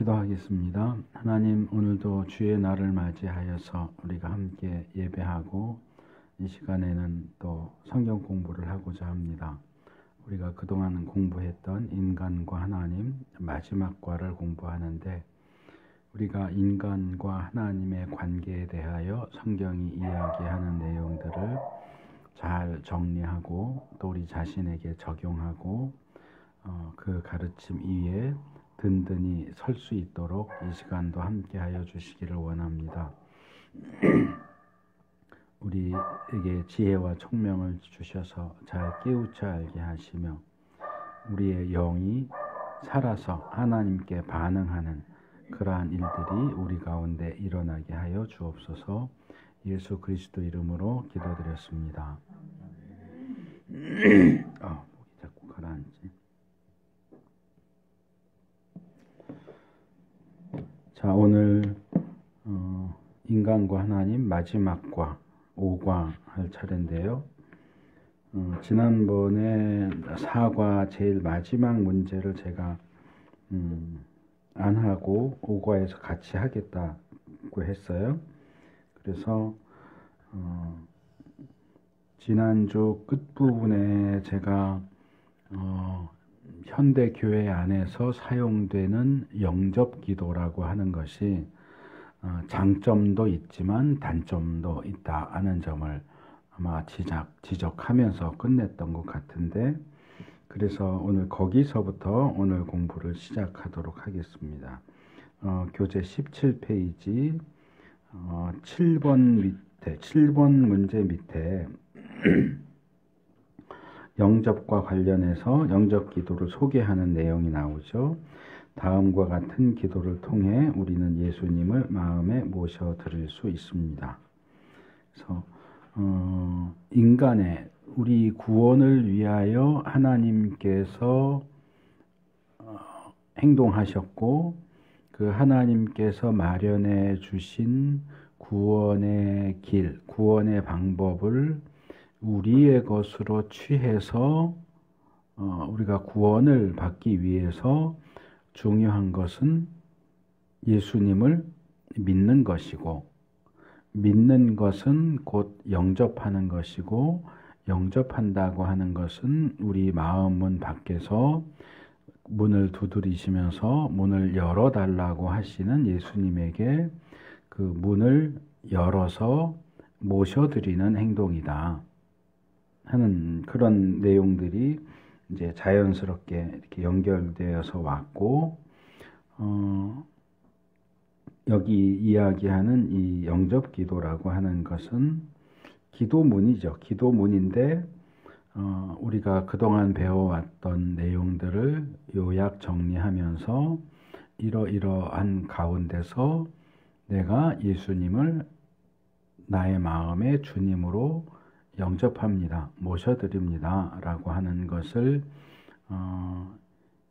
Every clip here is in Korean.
기도하겠습니다. 하나님, 오늘도 주의 날을 맞이하여서 우리가 함께 예배하고 이 시간에는 또 성경 공부를 하고자 합니다. 우리가 그동안 공부했던 인간과 하나님 마지막 과를 공부하는데, 우리가 인간과 하나님의 관계에 대하여 성경이 이야기하는 내용들을 잘 정리하고 또 우리 자신에게 적용하고 그 가르침 위에 든든히 설 수 있도록 이 시간도 함께 하여 주시기를 원합니다. 우리에게 지혜와 총명을 주셔서 잘 깨우쳐 알게 하시며 우리의 영이 살아서 하나님께 반응하는 그러한 일들이 우리 가운데 일어나게 하여 주옵소서. 예수 그리스도 이름으로 기도드렸습니다. 목이 자꾸 가라앉지. 자, 오늘 인간과 하나님 마지막과 5과 할 차례인데요. 지난번에 4과 제일 마지막 문제를 제가 안 하고 5과에서 같이 하겠다고 했어요. 그래서 지난주 끝부분에 제가 현대 교회 안에서 사용되는 영접기도라고 하는 것이 장점도 있지만 단점도 있다 하는 점을 아마 지적하면서 끝냈던 것 같은데, 그래서 오늘 거기서부터 오늘 공부를 시작하도록 하겠습니다. 교재 17페이지 7번 문제 밑에 영접과 관련해서 영접 기도를 소개하는 내용이 나오죠. 다음과 같은 기도를 통해 우리는 예수님을 마음에 모셔드릴 수 있습니다. 그래서 인간의 우리 구원을 위하여 하나님께서 행동하셨고 그 하나님께서 마련해 주신 구원의 길, 구원의 방법을 우리의 것으로 취해서 우리가 구원을 받기 위해서 중요한 것은 예수님을 믿는 것이고, 믿는 것은 곧 영접하는 것이고, 영접한다고 하는 것은 우리 마음 문 밖에서 문을 두드리시면서 문을 열어달라고 하시는 예수님에게 그 문을 열어서 모셔드리는 행동이다 하는 그런 내용들이 이제 자연스럽게 이렇게 연결되어서 왔고, 여기 이야기하는 이 영접 기도라고 하는 것은 기도문이죠. 기도문인데 우리가 그동안 배워왔던 내용들을 요약 정리하면서 이러이러한 가운데서 내가 예수님을 나의 마음의 주님으로 영접합니다, 모셔드립니다 라고 하는 것을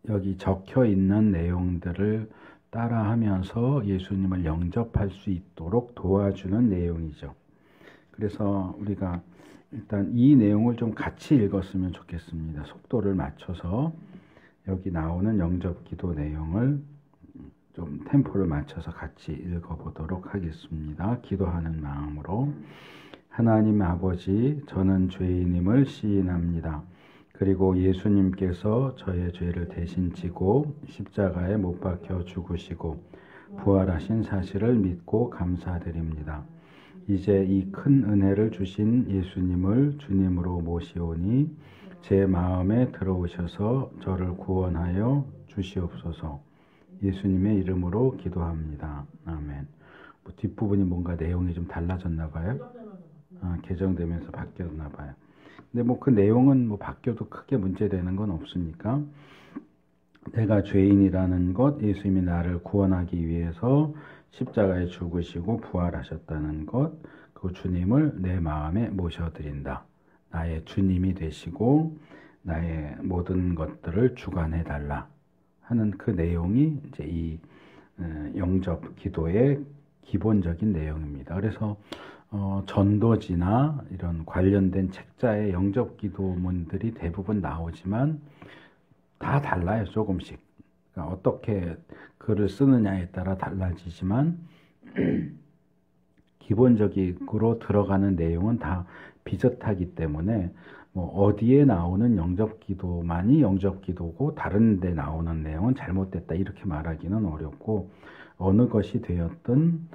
여기 적혀 있는 내용들을 따라하면서 예수님을 영접할 수 있도록 도와주는 내용이죠. 그래서 우리가 일단 이 내용을 좀 같이 읽었으면 좋겠습니다. 속도를 맞춰서 여기 나오는 영접 기도 내용을 좀 템포를 맞춰서 같이 읽어보도록 하겠습니다. 기도하는 마음으로. 하나님 아버지, 저는 죄인임을 시인합니다. 그리고 예수님께서 저의 죄를 대신 지고 십자가에 못 박혀 죽으시고 부활하신 사실을 믿고 감사드립니다. 이제 이 큰 은혜를 주신 예수님을 주님으로 모시오니 제 마음에 들어오셔서 저를 구원하여 주시옵소서. 예수님의 이름으로 기도합니다. 아멘. 뒷부분이 뭔가 내용이 좀 달라졌나 봐요. 개정되면서 바뀌었나 봐요. 근데 그 내용은 바뀌어도 크게 문제되는 건 없으니까, 내가 죄인이라는 것, 예수님이 나를 구원하기 위해서 십자가에 죽으시고 부활하셨다는 것, 그 주님을 내 마음에 모셔드린다. 나의 주님이 되시고 나의 모든 것들을 주관해 달라 하는 그 내용이 이제 이 영접 기도의 기본적인 내용입니다. 그래서 전도지나 이런 관련된 책자의 영접 기도문들이 대부분 나오지만 다 달라요, 조금씩. 그러니까 어떻게 글을 쓰느냐에 따라 달라지지만 기본적으로 들어가는 내용은 다 비슷하기 때문에 뭐 어디에 나오는 영접기도만이 영접기도고 다른 데 나오는 내용은 잘못됐다 이렇게 말하기는 어렵고 어느 것이 되었든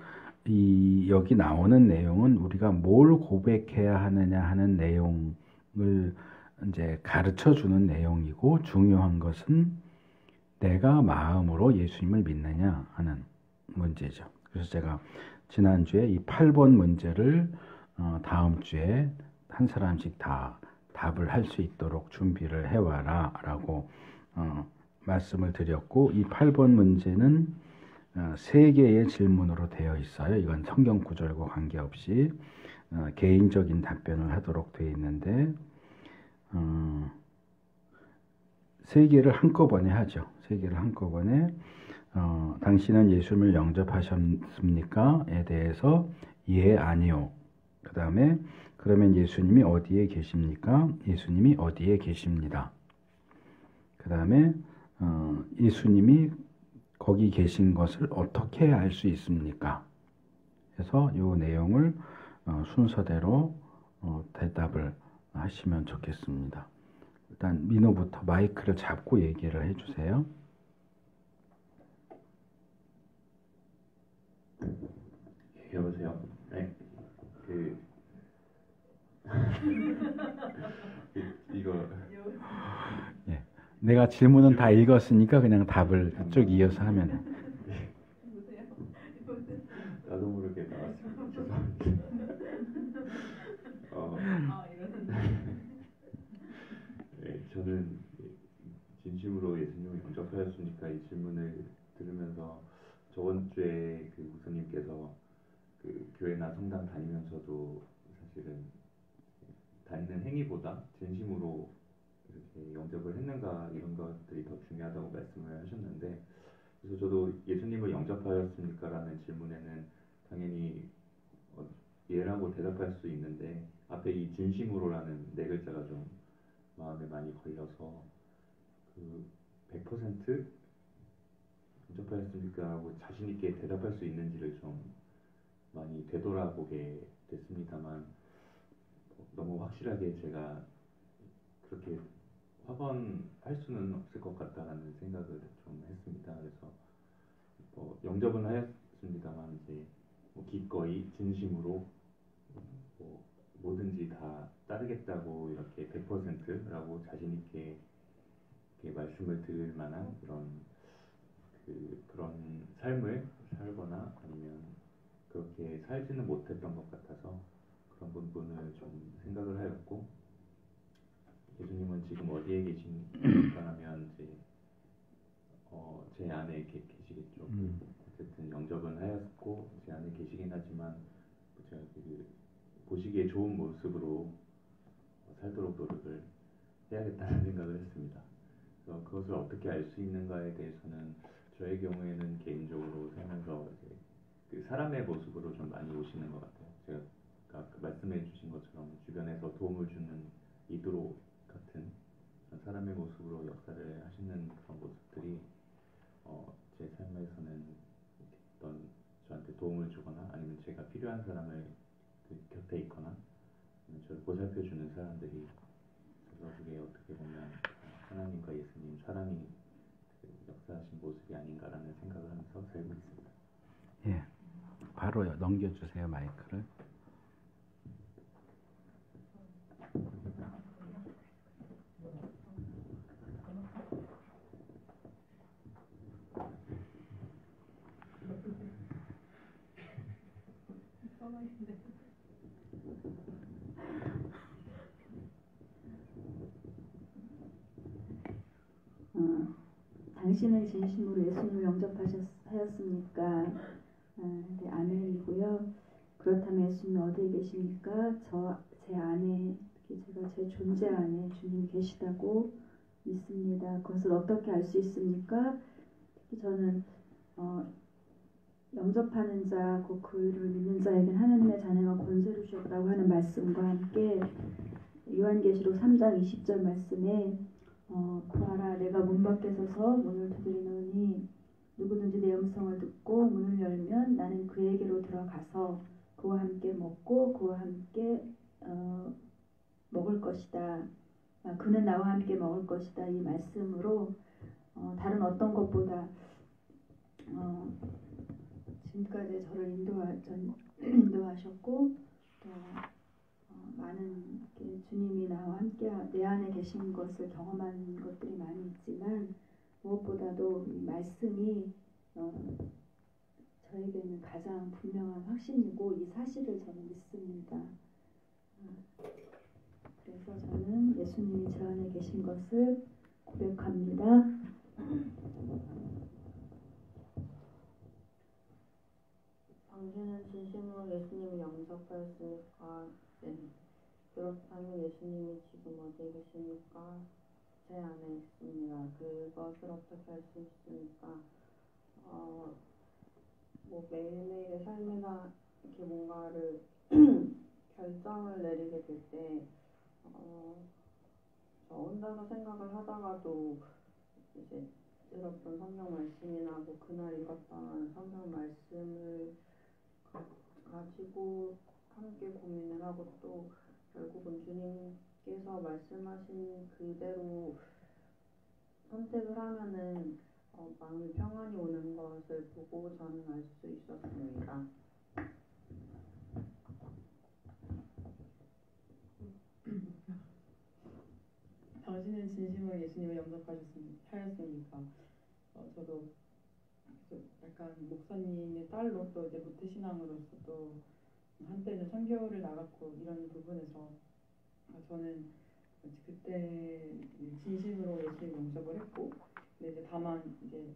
여기 나오는 내용은 우리가 뭘 고백해야 하느냐 하는 내용을 이제 가르쳐 주는 내용이고 중요한 것은 내가 마음으로 예수님을 믿느냐 하는 문제죠. 그래서 제가 지난주에 이 8번 문제를 다음 주에 한 사람씩 다 답을 할 수 있도록 준비를 해와라 라고 말씀을 드렸고 이 8번 문제는 3개의 질문으로 되어 있어요. 이건 성경 구절과 관계없이 개인적인 답변을 하도록 되어 있는데 3개를 한꺼번에 하죠. 3개를 한꺼번에 당신은 예수님을 영접하셨습니까? 에 대해서 예, 아니요. 그 다음에 그러면 예수님이 어디에 계십니까? 예수님이 어디에 계십니다. 그 다음에 예수님이 거기 계신 것을 어떻게 알 수 있습니까? 그래서 이 내용을 순서대로 대답을 하시면 좋겠습니다. 일단 민호부터 마이크를 잡고 얘기를 해주세요. 여보세요. 네. 이거. 예. 내가 질문은 다 읽었으니까 그냥 답을 쭉 이어서 하면 돼. 나도 모르게 나왔어요. 죄송합니다. 네, 저는 진심으로 예수님을 영접하였습니까? 이 질문을 들으면서 저번 주에 그 목사님께서 그 교회나 성당 다니면서도 사실은 다니는 행위보다 진심으로 이렇게 영접을 했는가 이런 것들이 더 중요하다고 말씀을 하셨는데, 그래서 저도 예수님을 영접하였습니까? 라는 질문에는 당연히 예라고 대답할 수 있는데 앞에 이 진심으로라는 4글자가 좀 마음에 많이 걸려서 그 100% 영접하였습니까? 라고 자신 있게 대답할 수 있는지를 좀 많이 되돌아보게 됐습니다만 너무 확실하게 제가 그렇게 확언할 수는 없을 것 같다라는 생각을 좀 했습니다. 그래서 영접은 하였습니다만 이제 기꺼이 진심으로 뭐든지 다 따르겠다고 이렇게 100%라고 자신 있게 말씀을 드릴 만한 그런 삶을 살거나 아니면 그렇게 살지는 못했던 것 같아서 그런 부분을 좀 생각을 하였고, 예수님은 지금 어디에 계신가 하면 이제 제 안에 계시겠죠. 어쨌든 영접은 하였고 제 안에 계시긴 하지만 제가 보시기에 좋은 모습으로 살도록 노력을 해야겠다는 생각을 했습니다. 그래서 그것을 어떻게 알 수 있는가에 대해서는 저의 경우에는 개인적으로 살면서 이제 그 사람의 모습으로 좀 많이 오시는 것 같아요. 제가 아까 말씀해 주신 것처럼 주변에서 도움을 주는 이드로 같은 사람의 모습으로 역사를 하시는 그런 모습들이 제 삶에서는 어떤 저한테 도움을 주거나 아니면 제가 필요한 사람을 곁에 있거나 저를 보살펴주는 사람들이 있어서 그게 어떻게 보면 하나님과 예수님 사랑이 역사하신 모습이 아닌가라는 생각을 하면서 살고 있습니다. 예, 바로 넘겨주세요 마이크를. 당신은 진심으로 예수님을 영접하였습니까? 네, 아멘이고요. 그렇다면 예수님 어디에 계십니까? 제 안에, 제가 제 존재 안에 주님이 계시다고 믿습니다. 그것을 어떻게 알 수 있습니까? 특히 저는 영접하는 자, 곧 그를 믿는 자에게는 하나님의 자녀가 권세를 주셨다고 하는 말씀과 함께 요한계시록 3장 20절 말씀에 보아라 내가 문 밖에 서서 문을 두드리노니 누구든지 내 음성을 듣고 문을 열면 나는 그에게로 들어가서 그와 함께 먹고 그와 함께 먹을 것이다. 그는 나와 함께 먹을 것이다. 이 말씀으로 다른 어떤 것보다 지금까지 저를 인도하셨고 또 많은 주님이 나와 함께 내 안에 계신 것을 경험한 것들이 많이 있지만 무엇보다도 이 말씀이 저에게는 가장 분명한 확신이고 이 사실을 저는 믿습니다. 그래서 저는 예수님이 저 안에 계신 것을 고백합니다. 당신은 진심으로 예수님을 영접하였으니까 그렇다면 예수님이 지금 어디에 계십니까? 제 안에 있습니다. 그것을 어떻게 할 수 있습니까? 매일매일의 삶에서 이렇게 뭔가를 결정을 내리게 될 때 저 혼자서 생각을 하다가도 이제 들었던 성경 말씀이나 그날 읽었던 성경 말씀을 가지고 함께 고민을 하고 또 결국은 주님께서 말씀하신 그대로 선택을 하면은 마음의 평안이 오는 것을 보고 저는 알 수 있었습니다. 당신은 진심으로 예수님을 영접하였습니까? 저도 약간 목사님의 딸로 또 이제 모태신앙으로서 또 한때는 선교를 나갔고 이런 부분에서 저는 그때 진심으로 예수님 영접을 했고, 근데 이제 다만 이제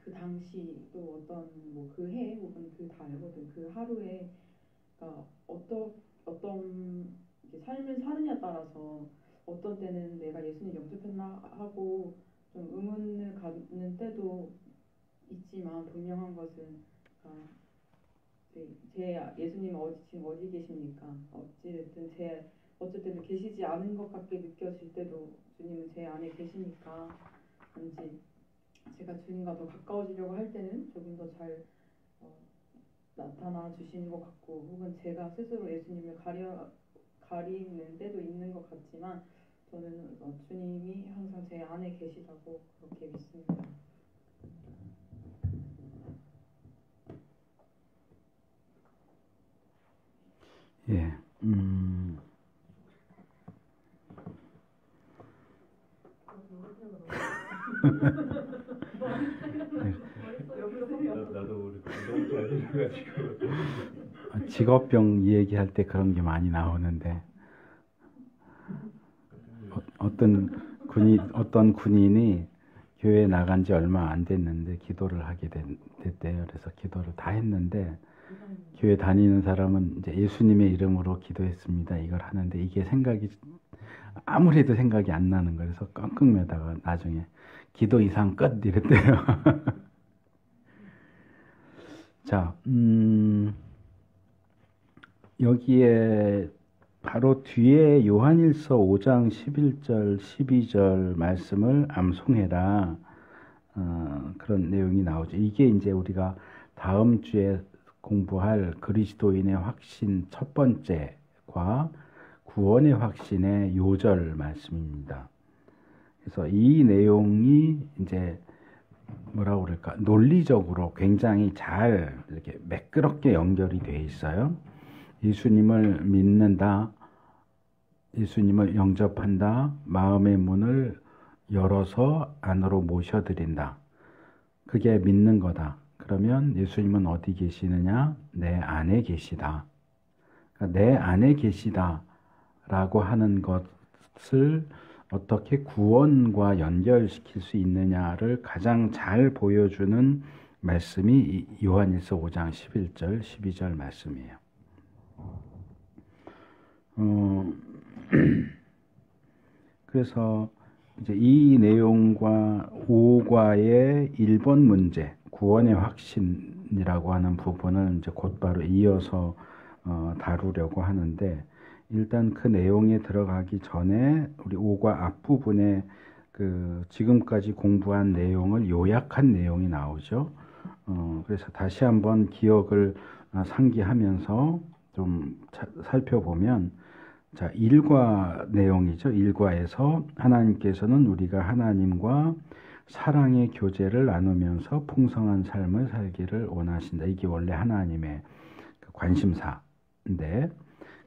그 당시 또 어떤 그 해 혹은 그 달 혹은 그 하루에 그러니까 어떤 삶을 사느냐에 따라서 어떤 때는 내가 예수님 영접했나 하고 좀 의문을 갖는 때도 있지만 분명한 것은 제 예수님은 지금 어디 계십니까? 어쨌든 계시지 않은 것 같게 느껴질 때도 주님은 제 안에 계시니까 왠지 제가 주님과 더 가까워지려고 할 때는 조금 더 잘 나타나 주시는 것 같고, 혹은 제가 스스로 예수님을 가리는 때도 있는 것 같지만 저는 주님이 항상 제 안에 계시다고 그렇게 믿습니다. 예, 나도 우리 너무 잘 들려가지고 직업병 얘기할 때 그런 게 많이 나오는데 어떤 군인이 교회 나간 지 얼마 안 됐는데 기도를 하게 됐대요. 그래서 기도를 다 했는데 교회 다니는 사람은 이제 예수님의 이름으로 기도했습니다. 이걸 하는데 이게 아무래도 생각이 안 나는 거예요. 그래서 끙끙매다가 나중에 기도 이상 끝 이랬대요. 자, 여기에 바로 뒤에 요한일서 5장 11절 12절 말씀을 암송해라, 그런 내용이 나오죠. 이게 이제 우리가 다음 주에 공부할 그리스도인의 확신 첫 번째과 구원의 확신의 요절 말씀입니다. 그래서 이 내용이 이제 뭐라고 그럴까, 논리적으로 굉장히 잘 이렇게 매끄럽게 연결이 되어 있어요. 예수님을 믿는다, 예수님을 영접한다, 마음의 문을 열어서 안으로 모셔드린다. 그게 믿는 거다. 그러면 예수님은 어디 계시느냐? 내 안에 계시다. 그러니까 내 안에 계시다라고 하는 것을 어떻게 구원과 연결시킬 수 있느냐를 가장 잘 보여주는 말씀이 요한일서 5장 11절, 12절 말씀이에요. 그래서 이제 이 내용과 5과의 1번 문제, 구원의 확신이라고 하는 부분을 이제 곧바로 이어서 다루려고 하는데, 일단 그 내용에 들어가기 전에 우리 5과 앞부분에 그 지금까지 공부한 내용을 요약한 내용이 나오죠. 그래서 다시 한번 기억을 상기하면서 좀 살펴보면, 자, 일과 내용이죠. 일과에서 하나님께서는 우리가 하나님과 사랑의 교제를 나누면서 풍성한 삶을 살기를 원하신다. 이게 원래 하나님의 관심사인데,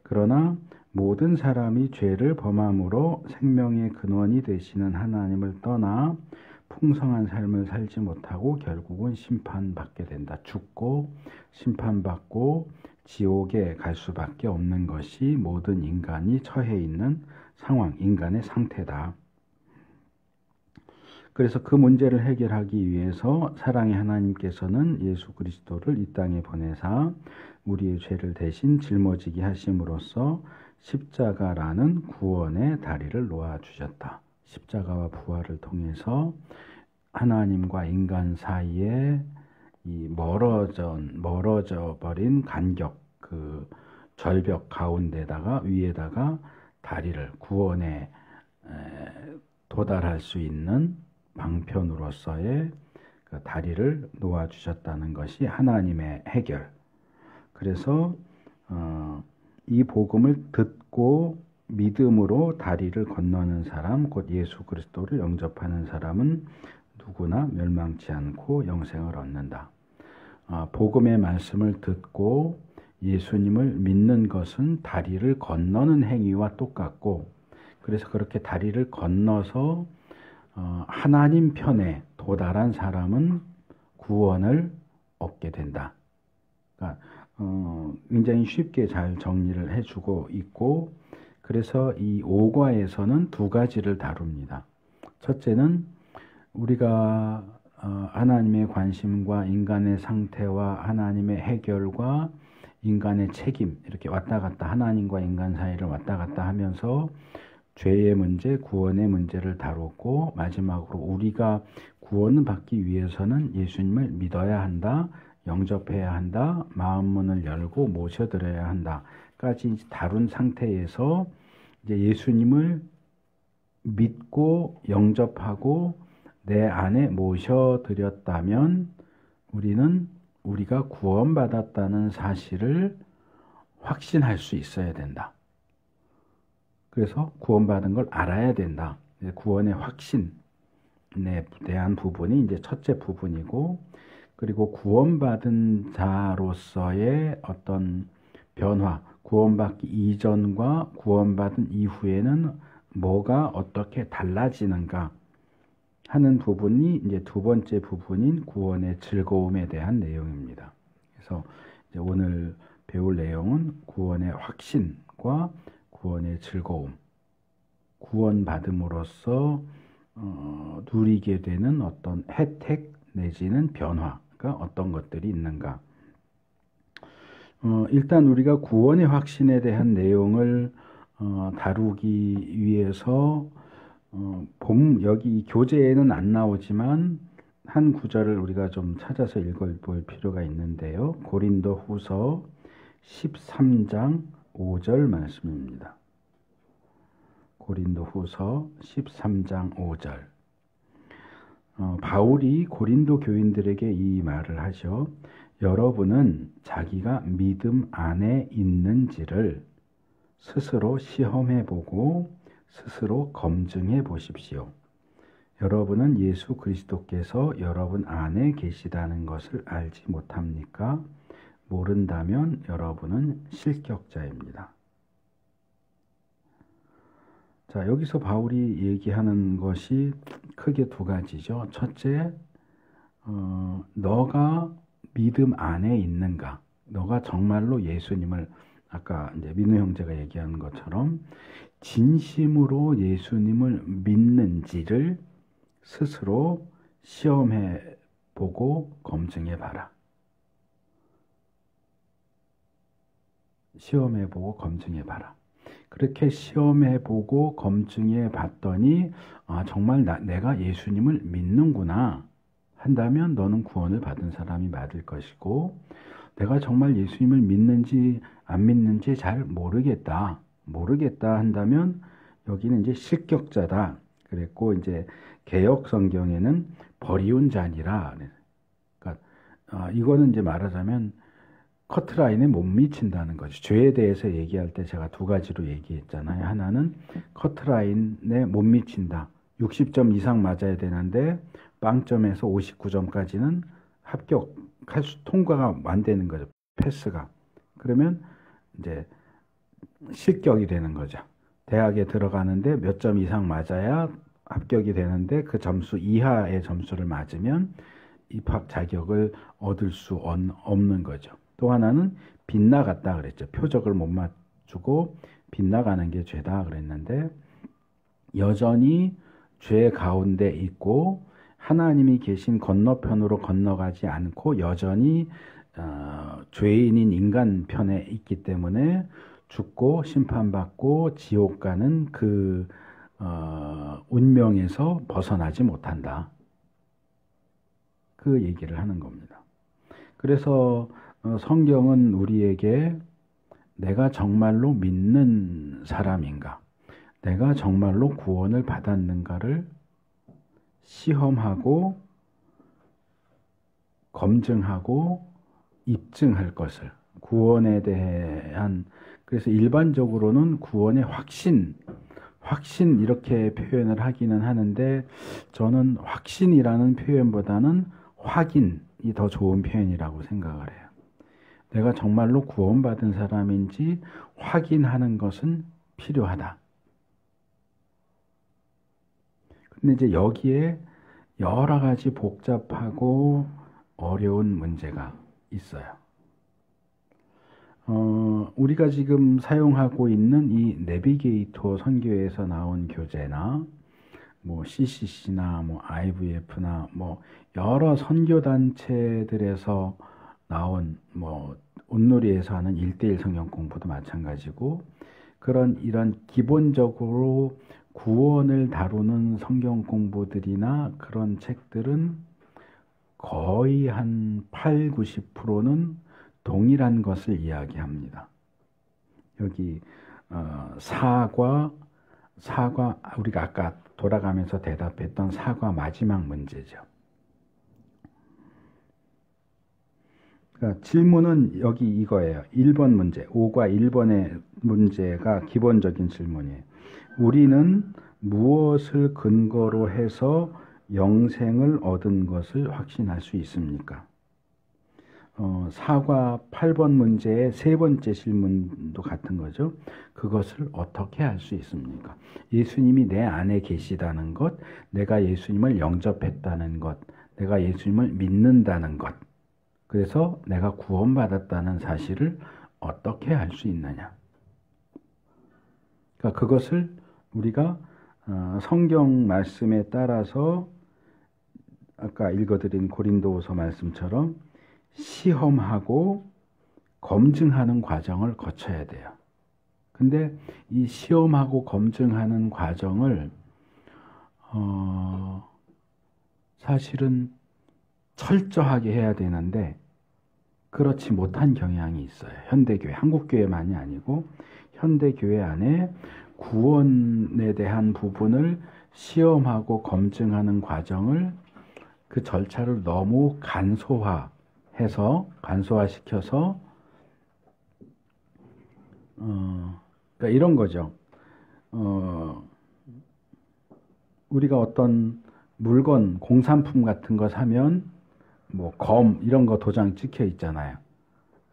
그러나 모든 사람이 죄를 범함으로 생명의 근원이 되시는 하나님을 떠나 풍성한 삶을 살지 못하고 결국은 심판받게 된다. 죽고 심판받고 지옥에 갈 수밖에 없는 것이 모든 인간이 처해 있는 상황, 인간의 상태다. 그래서 그 문제를 해결하기 위해서 사랑의 하나님께서는 예수 그리스도를 이 땅에 보내사 우리의 죄를 대신 짊어지게 하심으로써 십자가라는 구원의 다리를 놓아주셨다. 십자가와 부활을 통해서 하나님과 인간 사이에 이 멀어져 버린 간격, 그 절벽 가운데다가 위에다가 다리를, 구원에 도달할 수 있는 방편으로서의 그 다리를 놓아주셨다는 것이 하나님의 해결. 그래서 이 복음을 듣고 믿음으로 다리를 건너는 사람, 곧 예수 그리스도를 영접하는 사람은 누구나 멸망치 않고 영생을 얻는다. 복음의 말씀을 듣고 예수님을 믿는 것은 다리를 건너는 행위와 똑같고, 그래서 그렇게 다리를 건너서 하나님 편에 도달한 사람은 구원을 얻게 된다. 그러니까 굉장히 쉽게 잘 정리를 해주고 있고, 그래서 이 5과에서는 두 가지를 다룹니다. 첫째는 우리가 하나님의 관심과 인간의 상태와 하나님의 해결과 인간의 책임, 이렇게 왔다 갔다 하나님과 인간 사이를 왔다 갔다 하면서 죄의 문제, 구원의 문제를 다뤘고, 마지막으로 우리가 구원을 받기 위해서는 예수님을 믿어야 한다, 영접해야 한다, 마음문을 열고 모셔드려야 한다까지 다룬 상태에서 이제 예수님을 믿고 영접하고 내 안에 모셔드렸다면 우리는 우리가 구원받았다는 사실을 확신할 수 있어야 된다. 그래서 구원받은 걸 알아야 된다. 구원의 확신에 대한 부분이 이제 첫째 부분이고, 그리고 구원받은 자로서의 어떤 변화, 구원받기 이전과 구원받은 이후에는 뭐가 어떻게 달라지는가 하는 부분이 이제 두 번째 부분인 구원의 즐거움에 대한 내용입니다. 그래서 이제 오늘 배울 내용은 구원의 확신과 구원의 즐거움, 구원받음으로써 누리게 되는 어떤 혜택 내지는 변화가 어떤 것들이 있는가. 일단 우리가 구원의 확신에 대한 내용을 다루기 위해서 여기 교재에는 안 나오지만 한 구절을 우리가 좀 찾아서 읽어볼 필요가 있는데요. 고린도 후서 13장 5절 말씀입니다. 고린도 후서 13장 5절. 바울이 고린도 교인들에게 이 말을 하죠. 여러분은 자기가 믿음 안에 있는지를 스스로 시험해보고 스스로 검증해 보십시오. 여러분은 예수 그리스도께서 여러분 안에 계시다는 것을 알지 못합니까? 모른다면 여러분은 실격자입니다. 자, 여기서 바울이 얘기하는 것이 크게 두 가지죠. 첫째, 너가 믿음 안에 있는가? 너가 정말로 예수님을, 아까 이제 민우 형제가 얘기하는 것처럼 진심으로 예수님을 믿는지를 스스로 시험해 보고 검증해 봐라. 시험해 보고 검증해 봐라. 그렇게 시험해 보고 검증해 봤더니 정말 내가 예수님을 믿는구나 한다면 너는 구원을 받은 사람이 맞을 것이고, 내가 정말 예수님을 믿는지 안 믿는지 잘 모르겠다 한다면 여기는 이제 실격자다. 그랬고 이제 개역 성경에는 버리운 자니라. 그러니까 이거는 이제 말하자면 커트라인에 못 미친다는 거죠. 죄에 대해서 얘기할 때 제가 두 가지로 얘기했잖아요. 하나는 커트라인에 못 미친다. 60점 이상 맞아야 되는데 빵점에서 59점까지는 통과가 안 되는 거죠. 패스가. 그러면 이제 실격이 되는 거죠. 대학에 들어가는데 몇 점 이상 맞아야 합격이 되는데 그 점수 이하의 점수를 맞으면 입학 자격을 얻을 수 없는 거죠. 또 하나는 빗나갔다 그랬죠. 표적을 못 맞추고 빗나가는 게 죄다 그랬는데 여전히 죄 가운데 있고 하나님이 계신 건너편으로 건너가지 않고 여전히 죄인인 인간 편에 있기 때문에 죽고 심판받고 지옥 가는 그 운명에서 벗어나지 못한다. 그 얘기를 하는 겁니다. 그래서 성경은 우리에게 내가 정말로 믿는 사람인가, 내가 정말로 구원을 받았는가를 시험하고 검증하고 입증할 것을, 구원에 대한, 그래서 일반적으로는 구원의 확신 이렇게 표현을 하기는 하는데 저는 확신이라는 표현보다는 확인이 더 좋은 표현이라고 생각을 해요. 내가 정말로 구원받은 사람인지 확인하는 것은 필요하다. 근데 이제 여기에 여러 가지 복잡하고 어려운 문제가 있어요. 우리가 지금 사용하고 있는 이 내비게이터 선교에서 나온 교재나 뭐 CCC나 뭐 IVF나 뭐 여러 선교 단체들에서 나온 뭐 온누리에서 하는 1:1 성경 공부도 마찬가지고 이런 기본적으로 구원을 다루는 성경 공부들이나 그런 책들은 거의 한 80~90%는 동일한 것을 이야기합니다. 여기 사과 우리가 아까 돌아가면서 대답했던 사과 마지막 문제죠. 그러니까 질문은 여기 이거예요. 1번 문제, 5과 1번의 문제가 기본적인 질문이에요. 우리는 무엇을 근거로 해서 영생을 얻은 것을 확신할 수 있습니까? 4과 8번 문제의 세 번째 질문도 같은 거죠. 그것을 어떻게 할 수 있습니까? 예수님이 내 안에 계시다는 것, 내가 예수님을 영접했다는 것, 내가 예수님을 믿는다는 것, 그래서 내가 구원받았다는 사실을 어떻게 할 수 있느냐? 그러니까 그것을 우리가 성경 말씀에 따라서 아까 읽어드린 고린도후서 말씀처럼 시험하고 검증하는 과정을 거쳐야 돼요. 근데 이 시험하고 검증하는 과정을 사실은 철저하게 해야 되는데 그렇지 못한 경향이 있어요. 현대교회, 한국교회만이 아니고 현대교회 안에 구원에 대한 부분을 시험하고 검증하는 과정을 그 절차를 너무 간소화시켜서 그러니까 이런 거죠. 우리가 어떤 물건, 공산품 같은 거 사면 뭐 검 이런 거 도장 찍혀 있잖아요.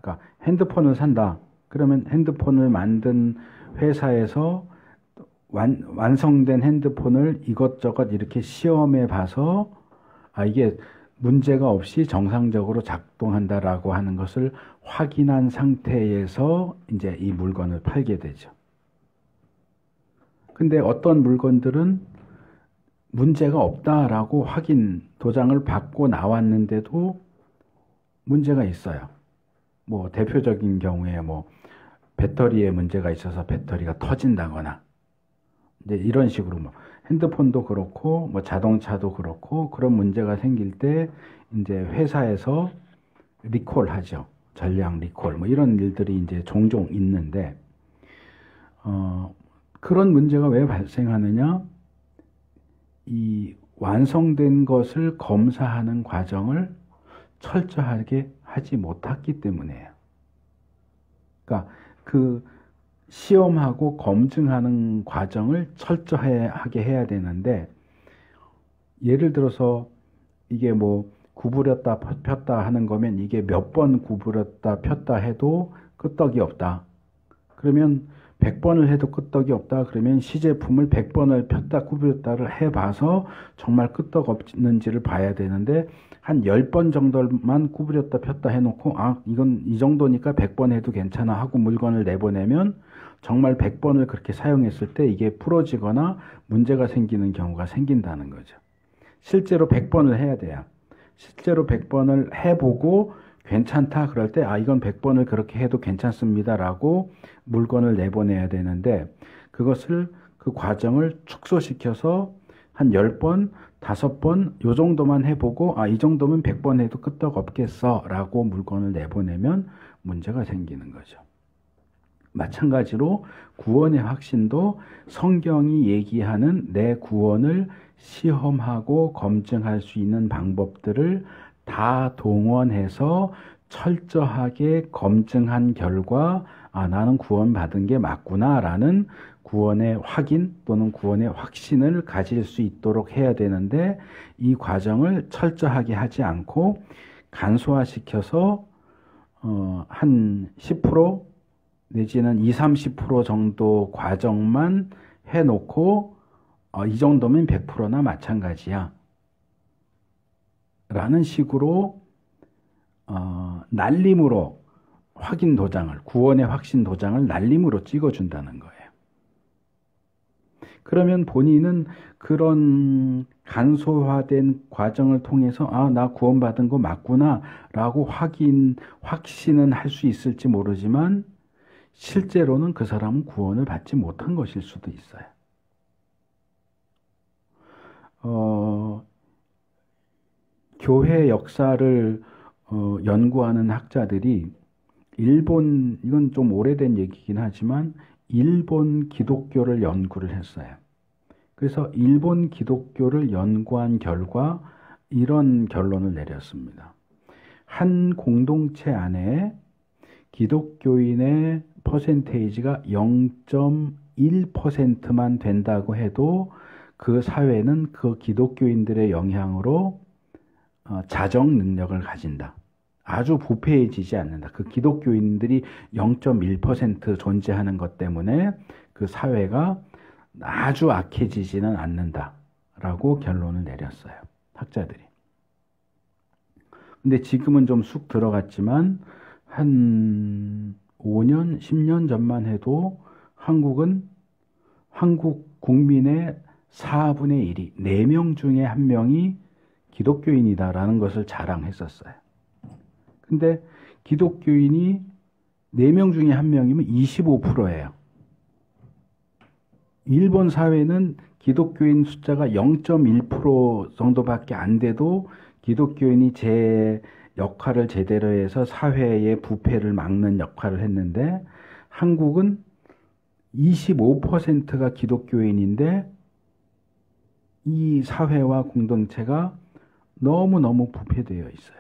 그러니까 핸드폰을 산다. 그러면 핸드폰을 만든 회사에서 완성된 핸드폰을 이것저것 이렇게 시험해 봐서 이게 문제가 없이 정상적으로 작동한다라고 하는 것을 확인한 상태에서 이제 이 물건을 팔게 되죠. 근데 어떤 물건들은 문제가 없다라고 도장을 받고 나왔는데도 문제가 있어요. 뭐 대표적인 경우에 뭐 배터리에 문제가 있어서 배터리가 터진다거나 이제 이런 식으로 뭐 핸드폰도 그렇고 뭐 자동차도 그렇고 그런 문제가 생길 때 이제 회사에서 리콜하죠. 전량 리콜 뭐 이런 일들이 이제 종종 있는데 그런 문제가 왜 발생하느냐? 이 완성된 것을 검사하는 과정을 철저하게 하지 못했기 때문이에요. 그러니까 그 시험하고 검증하는 과정을 철저하게 해야 되는데, 예를 들어서 이게 뭐 구부렸다 폈다 하는 거면 이게 몇 번 구부렸다 폈다 해도 끄떡이 없다. 그러면 100번을 해도 끄떡이 없다. 그러면 시제품을 100번을 폈다 구부렸다를 해봐서 정말 끄떡 없는지를 봐야 되는데, 한 10번 정도만 구부렸다 폈다 해놓고 이건 이 정도니까 100번 해도 괜찮아 하고 물건을 내보내면 정말 100번을 그렇게 사용했을 때 이게 부러지거나 문제가 생기는 경우가 생긴다는 거죠. 실제로 100번을 해야 돼요. 실제로 100번을 해보고 괜찮다 그럴 때 이건 100번을 그렇게 해도 괜찮습니다 라고 물건을 내보내야 되는데, 그것을 그 과정을 축소시켜서 한 10번, 5번 요 정도만 해보고 이 정도면 100번 해도 끄떡 없겠어 라고 물건을 내보내면 문제가 생기는 거죠. 마찬가지로 구원의 확신도 성경이 얘기하는 내 구원을 시험하고 검증할 수 있는 방법들을 다 동원해서 철저하게 검증한 결과 나는 구원받은 게 맞구나 라는 구원의 확인 또는 구원의 확신을 가질 수 있도록 해야 되는데, 이 과정을 철저하게 하지 않고 간소화시켜서 한 10% 내지는 20-30% 정도 과정만 해놓고 이 정도면 100%나 마찬가지야 라는 식으로 날림으로 확인 도장을, 구원의 확신 도장을 날림으로 찍어준다는 거예요. 그러면 본인은 그런 간소화된 과정을 통해서 나 구원받은 거 맞구나 라고 확신은 할 수 있을지 모르지만, 실제로는 그 사람은 구원을 받지 못한 것일 수도 있어요. 교회 역사를 연구하는 학자들이 이건 좀 오래된 얘기긴 하지만 일본 기독교를 연구를 했어요. 그래서 일본 기독교를 연구한 결과 이런 결론을 내렸습니다. 한 공동체 안에 기독교인의 퍼센테이지가 0.1%만 된다고 해도 그 사회는 그 기독교인들의 영향으로 자정 능력을 가진다. 아주 부패해지지 않는다. 그 기독교인들이 0.1% 존재하는 것 때문에 그 사회가 아주 악해지지는 않는다라고 결론을 내렸어요. 학자들이. 근데 지금은 좀 쑥 들어갔지만 한 5년, 10년 전만 해도 한국 국민의 4분의 1이 4명 중에 1명이 기독교인이다라는 것을 자랑했었어요. 근데 기독교인이 4명 중에 1명이면 25%예요. 일본 사회는 기독교인 숫자가 0.1% 정도밖에 안 돼도 기독교인이 제 역할을 제대로 해서 사회의 부패를 막는 역할을 했는데, 한국은 25%가 기독교인인데 이 사회와 공동체가 너무너무 부패되어 있어요.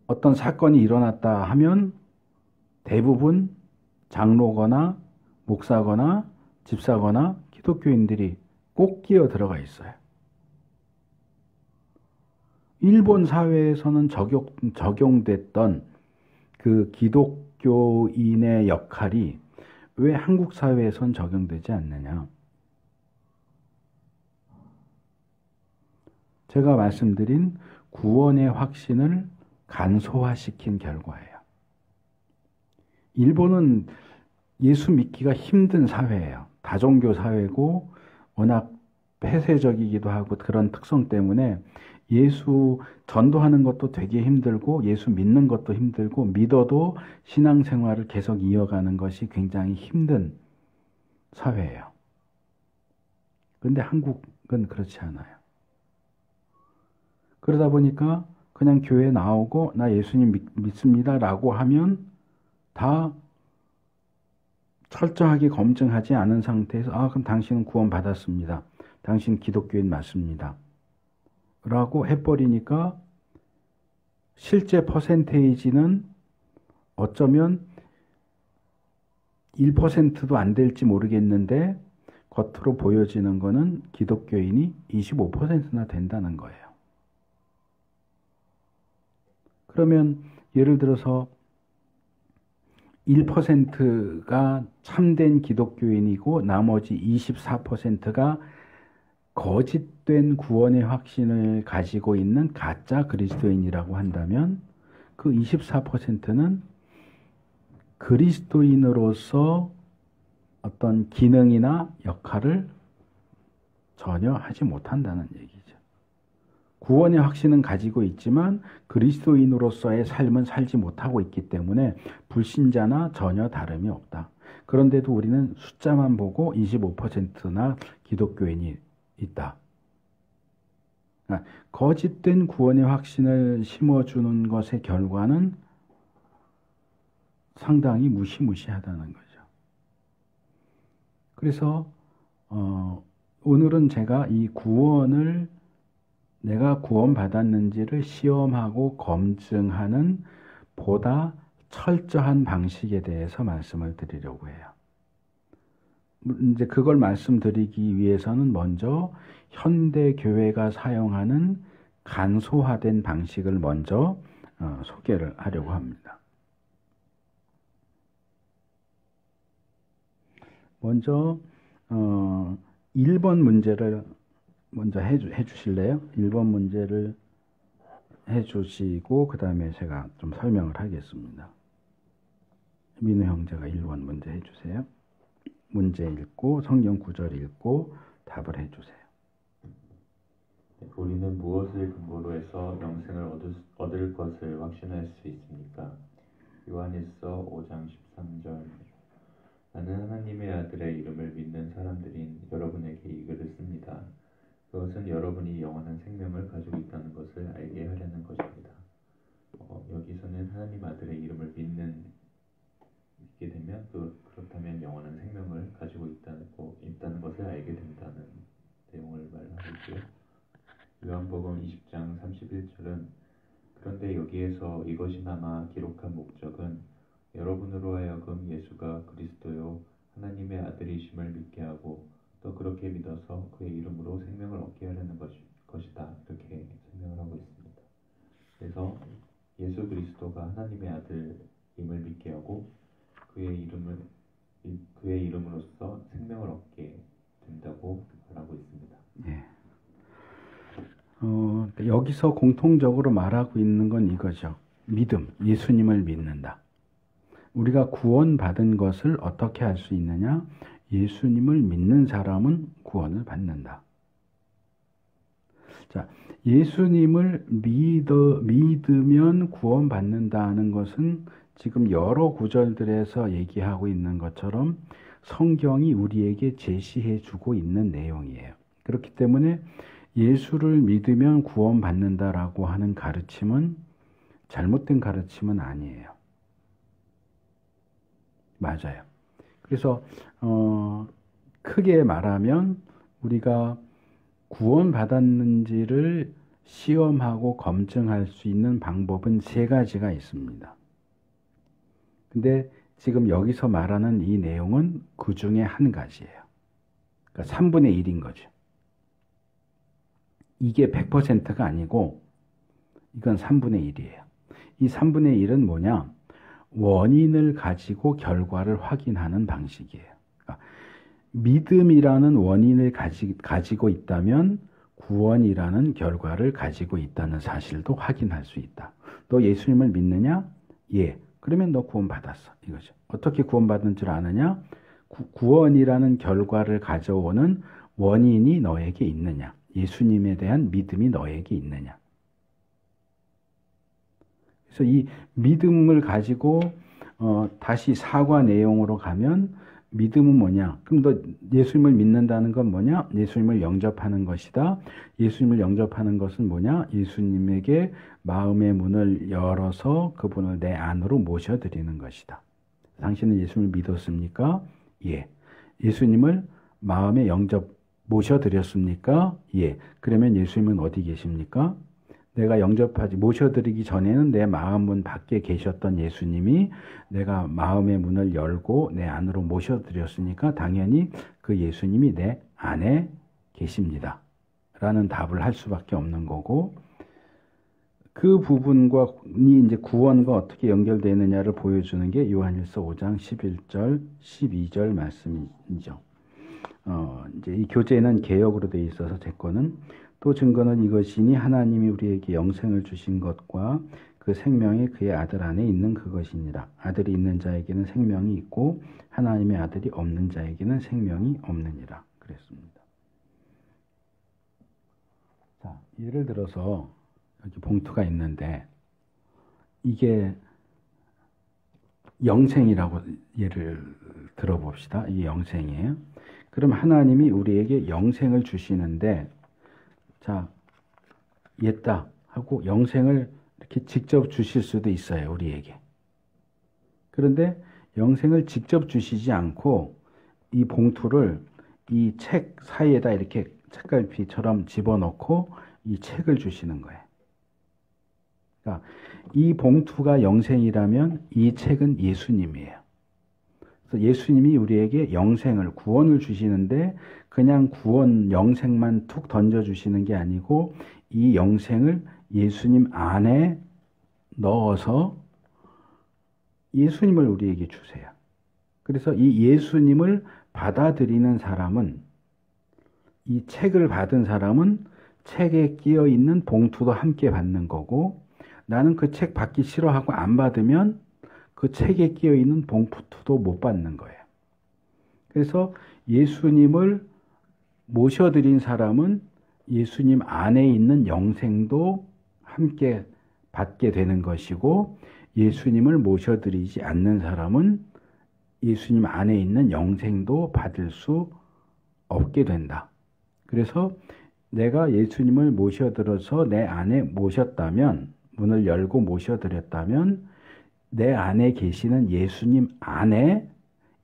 어떤 사건이 일어났다 하면 대부분 장로거나 목사거나 집사거나 기독교인들이 꼭 끼어 들어가 있어요. 일본 사회에서는 적용됐던 그 기독교인의 역할이 왜 한국 사회에선 적용되지 않느냐? 제가 말씀드린 구원의 확신을 간소화시킨 결과예요. 일본은 예수 믿기가 힘든 사회예요. 다종교 사회고 워낙 폐쇄적이기도 하고 그런 특성 때문에 예수 전도하는 것도 되게 힘들고 예수 믿는 것도 힘들고 믿어도 신앙생활을 계속 이어가는 것이 굉장히 힘든 사회예요. 그런데 한국은 그렇지 않아요. 그러다 보니까 그냥 교회 나오고 나 예수님 믿습니다 라고 하면 다 철저하게 검증하지 않은 상태에서 그럼 당신은 구원 받았습니다. 당신 기독교인 맞습니다. 라고 해버리니까 실제 퍼센테이지는 어쩌면 1%도 안 될지 모르겠는데 겉으로 보여지는 거는 기독교인이 25%나 된다는 거예요. 그러면 예를 들어서 1%가 참된 기독교인이고 나머지 24%가 거짓된 구원의 확신을 가지고 있는 가짜 그리스도인이라고 한다면 그 24%는 그리스도인으로서 어떤 기능이나 역할을 전혀 하지 못한다는 얘기죠. 구원의 확신은 가지고 있지만 그리스도인으로서의 삶은 살지 못하고 있기 때문에 불신자나 전혀 다름이 없다. 그런데도 우리는 숫자만 보고 25%나 기독교인이 있다. 거짓된 구원의 확신을 심어주는 것의 결과는 상당히 무시무시하다는 거죠. 그래서 오늘은 제가 이 구원을 내가 구원받았는지를 시험하고 검증하는 보다 철저한 방식에 대해서 말씀을 드리려고 해요. 이제 그걸 말씀드리기 위해서는 먼저 현대 교회가 사용하는 간소화된 방식을 먼저 소개를 하려고 합니다. 먼저 1번 문제를 먼저 해주실래요? 1번 문제를 해주시고 그 다음에 제가 좀 설명을 하겠습니다. 민우 형제가 1번 문제 해주세요. 문제 읽고 성경 구절 읽고 답을 해주세요. 우리는 무엇을 근거로 해서 영생을 얻을 것을 확신할 수 있습니까? 요한일서 5장 13절. 나는 하나님의 아들의 이름을 믿는 사람들인 여러분에게 이 글을 씁니다. 그것은 여러분이 영원한 생명을 가지고 있다는 것을 알게 하려는 것입니다. 여기서는 하나님 아들의 이름을 믿게 되면 그렇다면 영원한 생명을 가지고 있다는 것을 알게 된다는 내용을 말하고 있고요. 요한복음 20장 31절은 그런데 여기에서 이것이나마 기록한 목적은 여러분으로 하여금 예수가 그리스도요 하나님의 아들이심을 믿게 하고 또 그렇게 믿어서 그의 이름으로 생명을 얻게 하려는 것이다. 이렇게 설명을 하고 있습니다. 그래서 예수 그리스도가 하나님의 아들임을 믿게 하고 그의 이름으로써 생명을 얻게 된다고 말하고 있습니다. 네. 여기서 공통적으로 말하고 있는 건 이거죠. 믿음, 예수님을 믿는다. 우리가 구원받은 것을 어떻게 할 수 있느냐? 예수님을 믿는 사람은 구원을 받는다. 자, 예수님을 믿으면 구원받는다는 것은 지금 여러 구절들에서 얘기하고 있는 것처럼 성경이 우리에게 제시해 주고 있는 내용이에요. 그렇기 때문에 예수를 믿으면 구원받는다라고 하는 가르침은 잘못된 가르침은 아니에요. 맞아요. 그래서 크게 말하면 우리가 구원받았는지를 시험하고 검증할 수 있는 방법은 세 가지가 있습니다. 근데 지금 여기서 말하는 이 내용은 그 중에 한 가지예요. 그러니까 3분의 1인 거죠. 이게 100%가 아니고 이건 3분의 1이에요. 이 3분의 1은 뭐냐? 원인을 가지고 결과를 확인하는 방식이에요. 그러니까 믿음이라는 원인을 가지고 있다면 구원이라는 결과를 가지고 있다는 사실도 확인할 수 있다. 너 예수님을 믿느냐? 예. 그러면 너 구원받았어. 이거죠. 어떻게 구원받은 줄 아느냐? 구원이라는 결과를 가져오는 원인이 너에게 있느냐? 예수님에 대한 믿음이 너에게 있느냐? 그래서 이 믿음을 가지고 다시 사과 내용으로 가면 믿음은 뭐냐? 그럼 너 예수님을 믿는다는 건 뭐냐? 예수님을 영접하는 것이다. 예수님을 영접하는 것은 뭐냐? 예수님에게 마음의 문을 열어서 그분을 내 안으로 모셔드리는 것이다. 당신은 예수님을 믿었습니까? 예. 예수님을 마음에 영접 모셔드렸습니까? 예. 그러면 예수님은 어디 계십니까? 내가 모셔드리기 전에는 내 마음 문 밖에 계셨던 예수님이 내가 마음의 문을 열고 내 안으로 모셔드렸으니까 당연히 그 예수님이 내 안에 계십니다. 라는 답을 할 수밖에 없는 거고, 그 부분과 이제 구원과 어떻게 연결되느냐를 보여주는 게 요한일서 5장 11절, 12절 말씀이죠. 이제 이 교재는 개역으로 되어 있어서 제 거는 또 증거는 이것이니 하나님이 우리에게 영생을 주신 것과 그 생명이 그의 아들 안에 있는 그것이니라. 아들이 있는 자에게는 생명이 있고 하나님의 아들이 없는 자에게는 생명이 없느니라. 그랬습니다. 자, 예를 들어서 여기 봉투가 있는데 이게 영생이라고 예를 들어봅시다. 이게 영생이에요. 그럼 하나님이 우리에게 영생을 주시는데, 자, 옛다 하고 영생을 이렇게 직접 주실 수도 있어요, 우리에게. 그런데 영생을 직접 주시지 않고 이 봉투를 이 책 사이에다 이렇게 책갈피처럼 집어넣고 이 책을 주시는 거예요. 그러니까 이 봉투가 영생이라면 이 책은 예수님이에요. 그래서 예수님이 우리에게 영생을, 구원을 주시는데 그냥 구원, 영생만 툭 던져주시는 게 아니고 이 영생을 예수님 안에 넣어서 예수님을 우리에게 주세요. 그래서 이 예수님을 받아들이는 사람은, 이 책을 받은 사람은 책에 끼어 있는 봉투도 함께 받는 거고, 나는 그 책 받기 싫어하고 안 받으면 그 책에 끼어 있는 봉투도 못 받는 거예요. 그래서 예수님을 모셔드린 사람은 예수님 안에 있는 영생도 함께 받게 되는 것이고, 예수님을 모셔드리지 않는 사람은 예수님 안에 있는 영생도 받을 수 없게 된다. 그래서 내가 예수님을 모셔들어서 내 안에 모셨다면, 문을 열고 모셔드렸다면 내 안에 계시는 예수님 안에,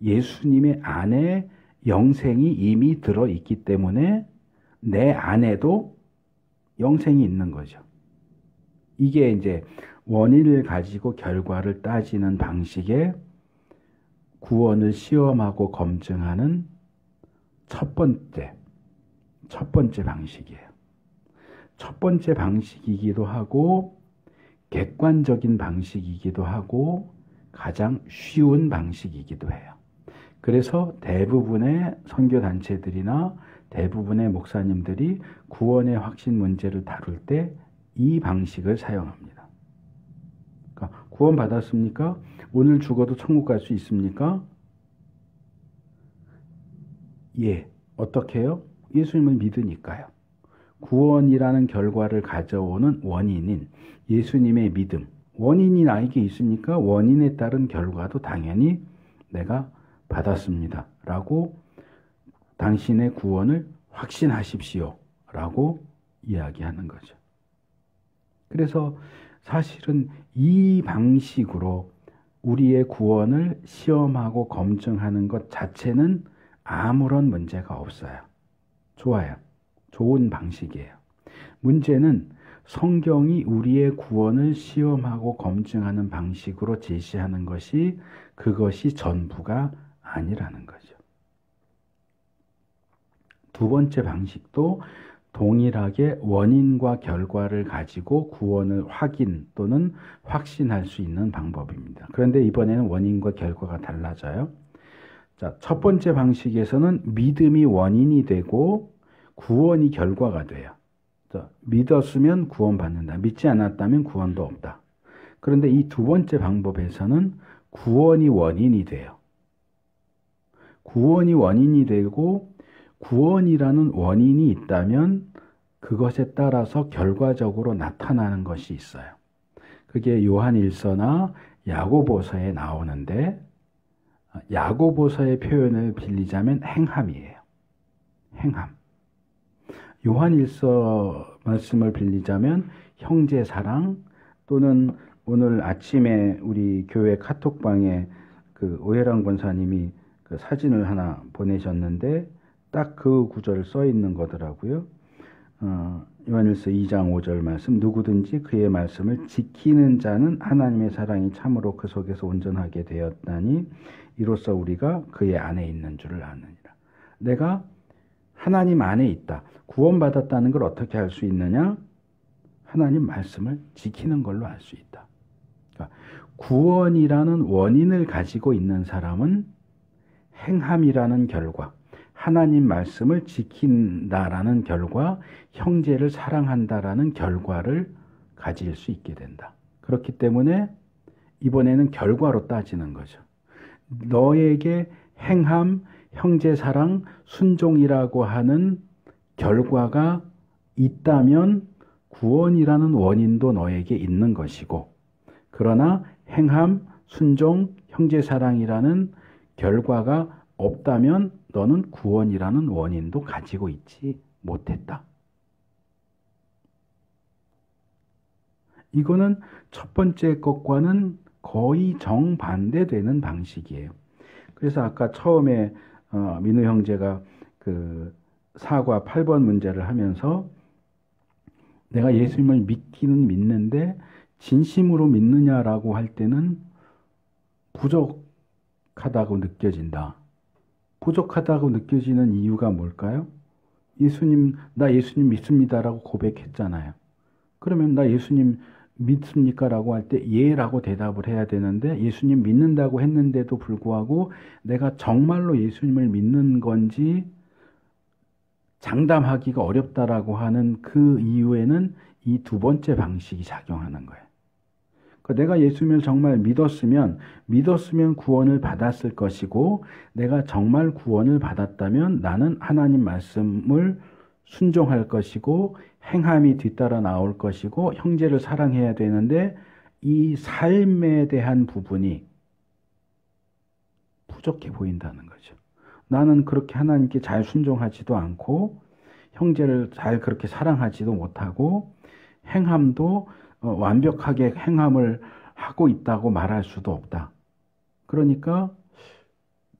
예수님의 안에 영생이 이미 들어있기 때문에 내 안에도 영생이 있는 거죠. 이게 이제 원인을 가지고 결과를 따지는 방식의 구원을 시험하고 검증하는 첫 번째 방식이에요. 첫 번째 방식이기도 하고 객관적인 방식이기도 하고 가장 쉬운 방식이기도 해요. 그래서 대부분의 선교단체들이나 대부분의 목사님들이 구원의 확신 문제를 다룰 때 이 방식을 사용합니다. 그러니까 구원 받았습니까? 오늘 죽어도 천국 갈 수 있습니까? 예. 어떻게 해요? 예수님을 믿으니까요. 구원이라는 결과를 가져오는 원인인 예수님의 믿음, 원인이 나에게 있으니까 원인에 따른 결과도 당연히 내가 받았습니다 라고, 당신의 구원을 확신하십시오 라고 이야기하는 거죠. 그래서 사실은 이 방식으로 우리의 구원을 시험하고 검증하는 것 자체는 아무런 문제가 없어요. 좋아요. 좋은 방식이에요. 문제는 성경이 우리의 구원을 시험하고 검증하는 방식으로 제시하는 것이 그것이 전부가 아니라는 거죠. 두 번째 방식도 동일하게 원인과 결과를 가지고 구원을 확인 또는 확신할 수 있는 방법입니다. 그런데 이번에는 원인과 결과가 달라져요. 자, 첫 번째 방식에서는 믿음이 원인이 되고 구원이 결과가 돼요. 자, 믿었으면 구원받는다. 믿지 않았다면 구원도 없다. 그런데 이 두 번째 방법에서는 구원이 원인이 돼요. 구원이 원인이 되고 구원이라는 원인이 있다면 그것에 따라서 결과적으로 나타나는 것이 있어요. 그게 요한일서나 야고보서에 나오는데, 야고보서의 표현을 빌리자면 행함이에요. 행함. 요한일서 말씀을 빌리자면 형제 사랑, 또는 오늘 아침에 우리 교회 카톡방에 그 오해랑 권사님이 그 사진을 하나 보내셨는데 딱 그 구절 써 있는 거더라고요. 요한일서 2장 5절 말씀, 누구든지 그의 말씀을 지키는 자는 하나님의 사랑이 참으로 그 속에서 온전하게 되었다니 이로써 우리가 그의 안에 있는 줄을 아느니라. 내가 하나님 안에 있다. 구원받았다는 걸 어떻게 알 수 있느냐? 하나님 말씀을 지키는 걸로 알 수 있다. 그러니까 구원이라는 원인을 가지고 있는 사람은 행함이라는 결과, 하나님 말씀을 지킨다라는 결과, 형제를 사랑한다라는 결과를 가질 수 있게 된다. 그렇기 때문에 이번에는 결과로 따지는 거죠. 너에게 행함, 형제 사랑, 순종이라고 하는 결과가 있다면 구원이라는 원인도 너에게 있는 것이고, 그러나 행함, 순종, 형제 사랑이라는 결과가 없다면 너는 구원이라는 원인도 가지고 있지 못했다. 이거는 첫 번째 것과는 거의 정반대되는 방식이에요. 그래서 아까 처음에 민우 형제가 그 4과 8번 문제를 하면서 내가 예수님을 믿기는 믿는데 진심으로 믿느냐라고 할 때는 부족하다고 느껴진다. 부족하다고 느껴지는 이유가 뭘까요? 나 예수님 믿습니다라고 고백했잖아요. 그러면 나 예수님 믿습니까? 라고 할 때 예라고 대답을 해야 되는데 예수님 믿는다고 했는데도 불구하고 내가 정말로 예수님을 믿는 건지 장담하기가 어렵다라고 하는 그 이유에는 이 두 번째 방식이 작용하는 거예요. 그러니까 내가 예수님을 정말 믿었으면 구원을 받았을 것이고, 내가 정말 구원을 받았다면 나는 하나님 말씀을 순종할 것이고 행함이 뒤따라 나올 것이고 형제를 사랑해야 되는데 이 삶에 대한 부분이 부족해 보인다는 거죠. 나는 그렇게 하나님께 잘 순종하지도 않고 형제를 잘 그렇게 사랑하지도 못하고 행함도 완벽하게 행함을 하고 있다고 말할 수도 없다. 그러니까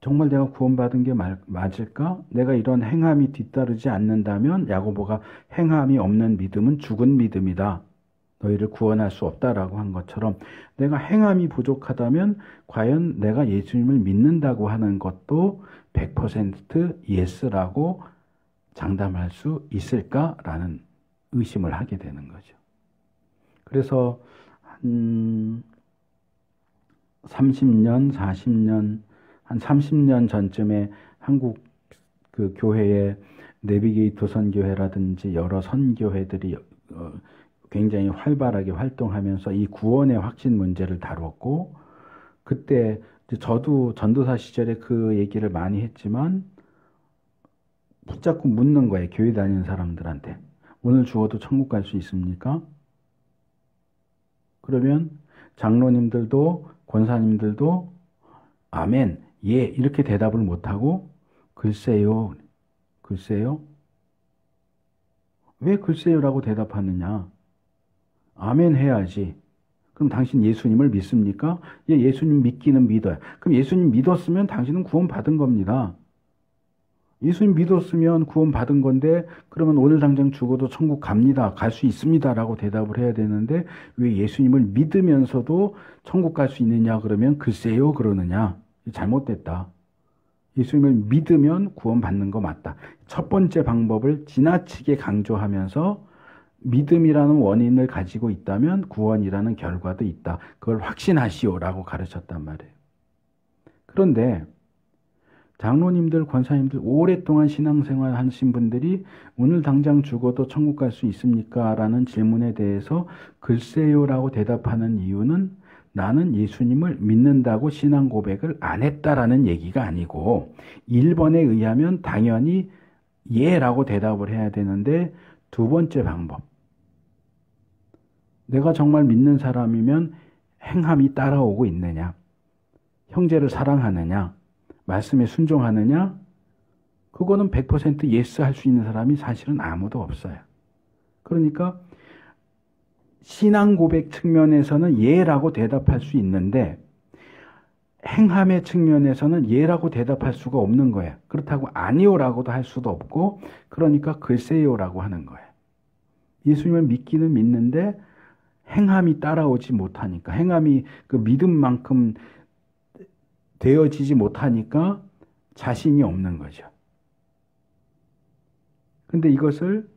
정말 내가 구원받은 게 맞을까? 내가 이런 행함이 뒤따르지 않는다면 야고보가 행함이 없는 믿음은 죽은 믿음이다. 너희를 구원할 수 없다라고 한 것처럼 내가 행함이 부족하다면 과연 내가 예수님을 믿는다고 하는 것도 100% 예스라고 장담할 수 있을까라는 의심을 하게 되는 거죠. 그래서 한 30년, 40년, 한 30년 전쯤에 한국 그 교회의 내비게이터 선교회라든지 여러 선교회들이 굉장히 활발하게 활동하면서 이 구원의 확신 문제를 다뤘고, 그때 저도 전도사 시절에 그 얘기를 많이 했지만 붙잡고 묻는 거예요. 교회 다니는 사람들한테. 오늘 죽어도 천국 갈 수 있습니까? 그러면 장로님들도 권사님들도 아멘, 예 이렇게 대답을 못하고 글쎄요. 왜 글쎄요라고 대답하느냐? 아멘 해야지. 그럼 당신 예수님을 믿습니까? 예, 예수님 믿기는 믿어요. 그럼 예수님 믿었으면 당신은 구원 받은 겁니다. 예수님 믿었으면 구원 받은 건데 그러면 오늘 당장 죽어도 천국 갑니다. 갈 수 있습니다. 라고 대답을 해야 되는데 왜 예수님을 믿으면서도 천국 갈 수 있느냐 그러면 글쎄요 그러느냐. 잘못됐다. 예수님을 믿으면 구원 받는 거 맞다. 첫 번째 방법을 지나치게 강조하면서 믿음이라는 원인을 가지고 있다면 구원이라는 결과도 있다. 그걸 확신하시오라고 가르쳤단 말이에요. 그런데 장로님들, 권사님들 오랫동안 신앙생활 하신 분들이 오늘 당장 죽어도 천국 갈 수 있습니까? 라는 질문에 대해서 글쎄요라고 대답하는 이유는 나는 예수님을 믿는다고 신앙 고백을 안 했다라는 얘기가 아니고 1번에 의하면 당연히 예라고 대답을 해야 되는데 두 번째 방법. 내가 정말 믿는 사람이면 행함이 따라오고 있느냐? 형제를 사랑하느냐? 말씀에 순종하느냐? 그거는 100% 예스 할 수 있는 사람이 사실은 아무도 없어요. 그러니까 신앙 고백 측면에서는 예라고 대답할 수 있는데 행함의 측면에서는 예라고 대답할 수가 없는 거예요. 그렇다고 아니요라고도 할 수도 없고, 그러니까 글쎄요라고 하는 거예요. 예수님을 믿기는 믿는데 행함이 따라오지 못하니까, 행함이 그 믿음만큼 되어지지 못하니까 자신이 없는 거죠. 근데 이것을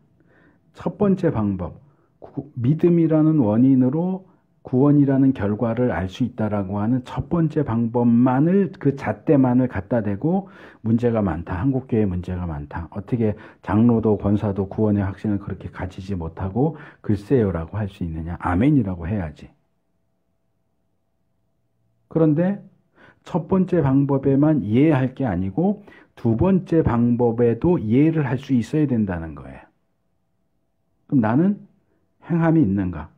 첫 번째 방법, 믿음이라는 원인으로 구원이라는 결과를 알 수 있다라고 하는 첫 번째 방법만을, 그 잣대만을 갖다 대고 문제가 많다. 한국교회 문제가 많다. 어떻게 장로도 권사도 구원의 확신을 그렇게 가지지 못하고 글쎄요라고 할 수 있느냐. 아멘이라고 해야지. 그런데 첫 번째 방법에만 이해할 게 아니고 두 번째 방법에도 이해를 할 수 있어야 된다는 거예요. 그럼 나는 행함이 있는가?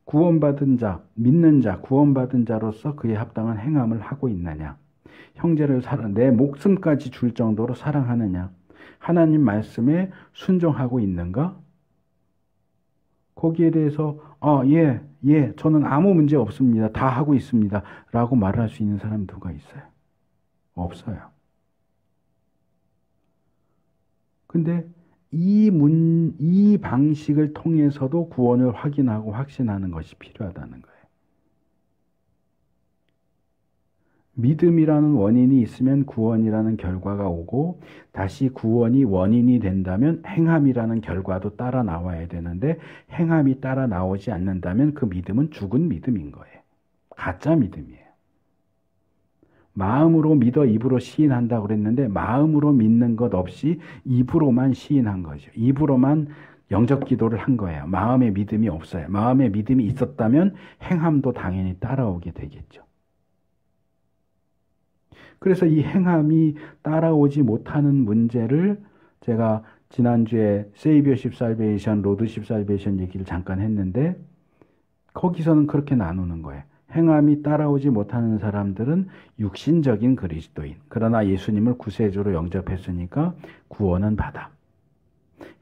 구원받은 자, 믿는 자, 구원받은 자로서 그에 합당한 행함을 하고 있느냐? 형제를 내 목숨까지 줄 정도로 사랑하느냐? 하나님 말씀에 순종하고 있는가? 거기에 대해서 예, 저는 아무 문제 없습니다. 다 하고 있습니다. 라고 말할 수 있는 사람 누가 있어요? 없어요. 근데 이 방식을 통해서도 구원을 확인하고 확신하는 것이 필요하다는 거예요. 믿음이라는 원인이 있으면 구원이라는 결과가 오고, 다시 구원이 원인이 된다면 행함이라는 결과도 따라 나와야 되는데, 행함이 따라 나오지 않는다면 그 믿음은 죽은 믿음인 거예요. 가짜 믿음이에요. 마음으로 믿어 입으로 시인한다고 그랬는데, 마음으로 믿는 것 없이 입으로만 시인한 거죠. 입으로만 영접 기도를 한 거예요. 마음의 믿음이 없어요. 마음의 믿음이 있었다면 행함도 당연히 따라오게 되겠죠. 그래서 이 행함이 따라오지 못하는 문제를 제가 지난주에 세이비어십 살베이션, 로드십 살베이션 얘기를 잠깐 했는데, 거기서는 그렇게 나누는 거예요. 행함이 따라오지 못하는 사람들은 육신적인 그리스도인. 그러나 예수님을 구세주로 영접했으니까 구원은 받아.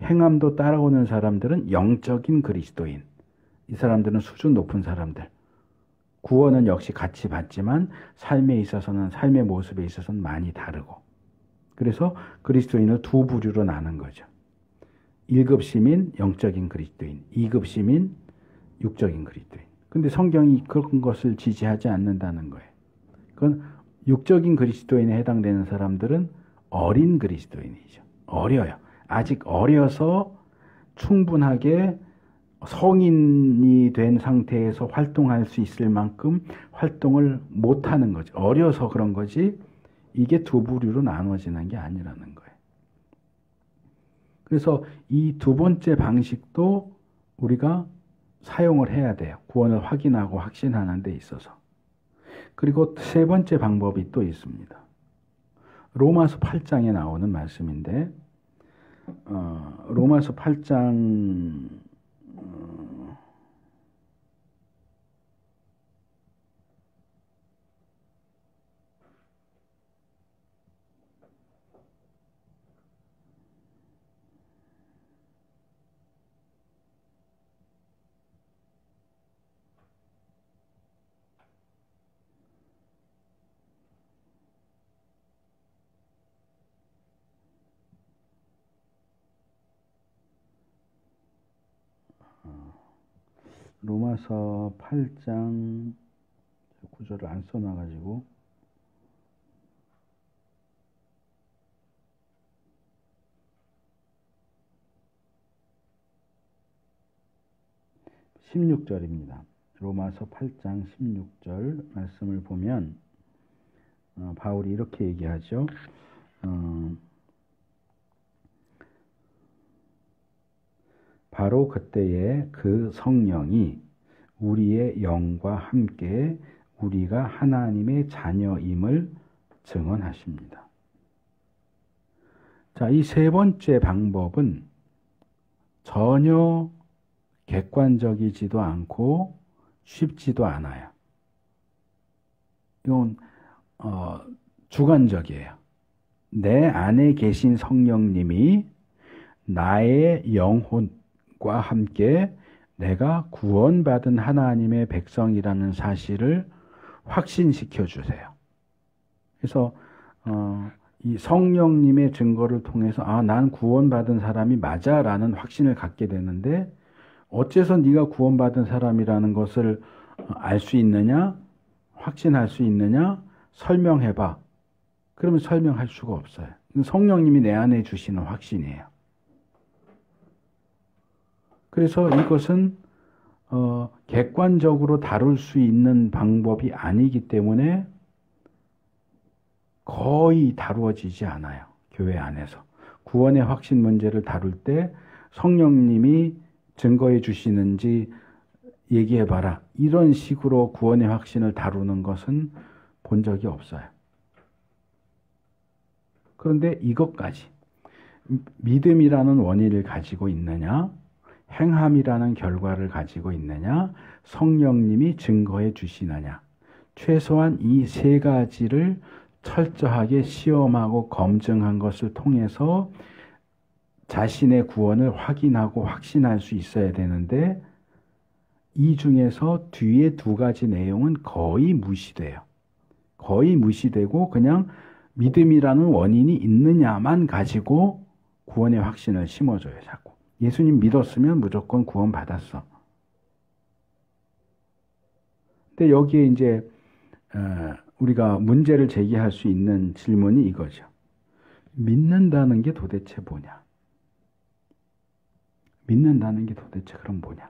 행함도 따라오는 사람들은 영적인 그리스도인. 이 사람들은 수준 높은 사람들. 구원은 역시 같이 받지만 삶에 있어서는, 삶의 모습에 있어서는 많이 다르고. 그래서 그리스도인을 두 부류로 나눈 거죠. 1급 시민, 영적인 그리스도인. 2급 시민, 육적인 그리스도인. 근데 성경이 그런 것을 지지하지 않는다는 거예요. 그건 육적인 그리스도인에 해당되는 사람들은 어린 그리스도인이죠. 어려요. 아직 어려서 충분하게 성인이 된 상태에서 활동할 수 있을 만큼 활동을 못하는 거죠. 어려서 그런 거지, 이게 두 부류로 나눠지는 게 아니라는 거예요. 그래서 이 두 번째 방식도 우리가 사용을 해야 돼요. 구원을 확인하고 확신하는 데 있어서. 그리고 세 번째 방법이 또 있습니다. 로마서 8장에 나오는 말씀인데, 로마서 8장 8장 구절을 안 써놔가지고 16절입니다. 로마서 8장 16절 말씀을 보면 바울이 이렇게 얘기하죠. 바로 그때에 그 성령이 우리의 영과 함께 우리가 하나님의 자녀임을 증언하십니다. 자, 이 세 번째 방법은 전혀 객관적이지도 않고 쉽지도 않아요. 이건 주관적이에요. 내 안에 계신 성령님이 나의 영혼과 함께 내가 구원받은 하나님의 백성이라는 사실을 확신시켜 주세요. 그래서 이 성령님의 증거를 통해서 난 구원받은 사람이 맞아라는 확신을 갖게 되는데 어째서 네가 구원받은 사람이라는 것을 알 수 있느냐? 확신할 수 있느냐? 설명해봐. 그러면 설명할 수가 없어요. 성령님이 내 안에 주시는 확신이에요. 그래서 이것은 객관적으로 다룰 수 있는 방법이 아니기 때문에 거의 다루어지지 않아요. 교회 안에서. 구원의 확신 문제를 다룰 때 성령님이 증거해 주시는지 얘기해봐라. 이런 식으로 구원의 확신을 다루는 것은 본 적이 없어요. 그런데 이것까지 믿음이라는 원인을 가지고 있느냐, 행함이라는 결과를 가지고 있느냐, 성령님이 증거해 주시느냐, 최소한 이 세 가지를 철저하게 시험하고 검증한 것을 통해서 자신의 구원을 확인하고 확신할 수 있어야 되는데 이 중에서 뒤에 두 가지 내용은 거의 무시돼요. 거의 무시되고 그냥 믿음이라는 원인이 있느냐만 가지고 구원의 확신을 심어줘요. 자꾸. 예수님 믿었으면 무조건 구원 받았어. 근데 여기에 이제 우리가 문제를 제기할 수 있는 질문이 이거죠. 믿는다는 게 도대체 뭐냐? 믿는다는 게 도대체 그럼 뭐냐?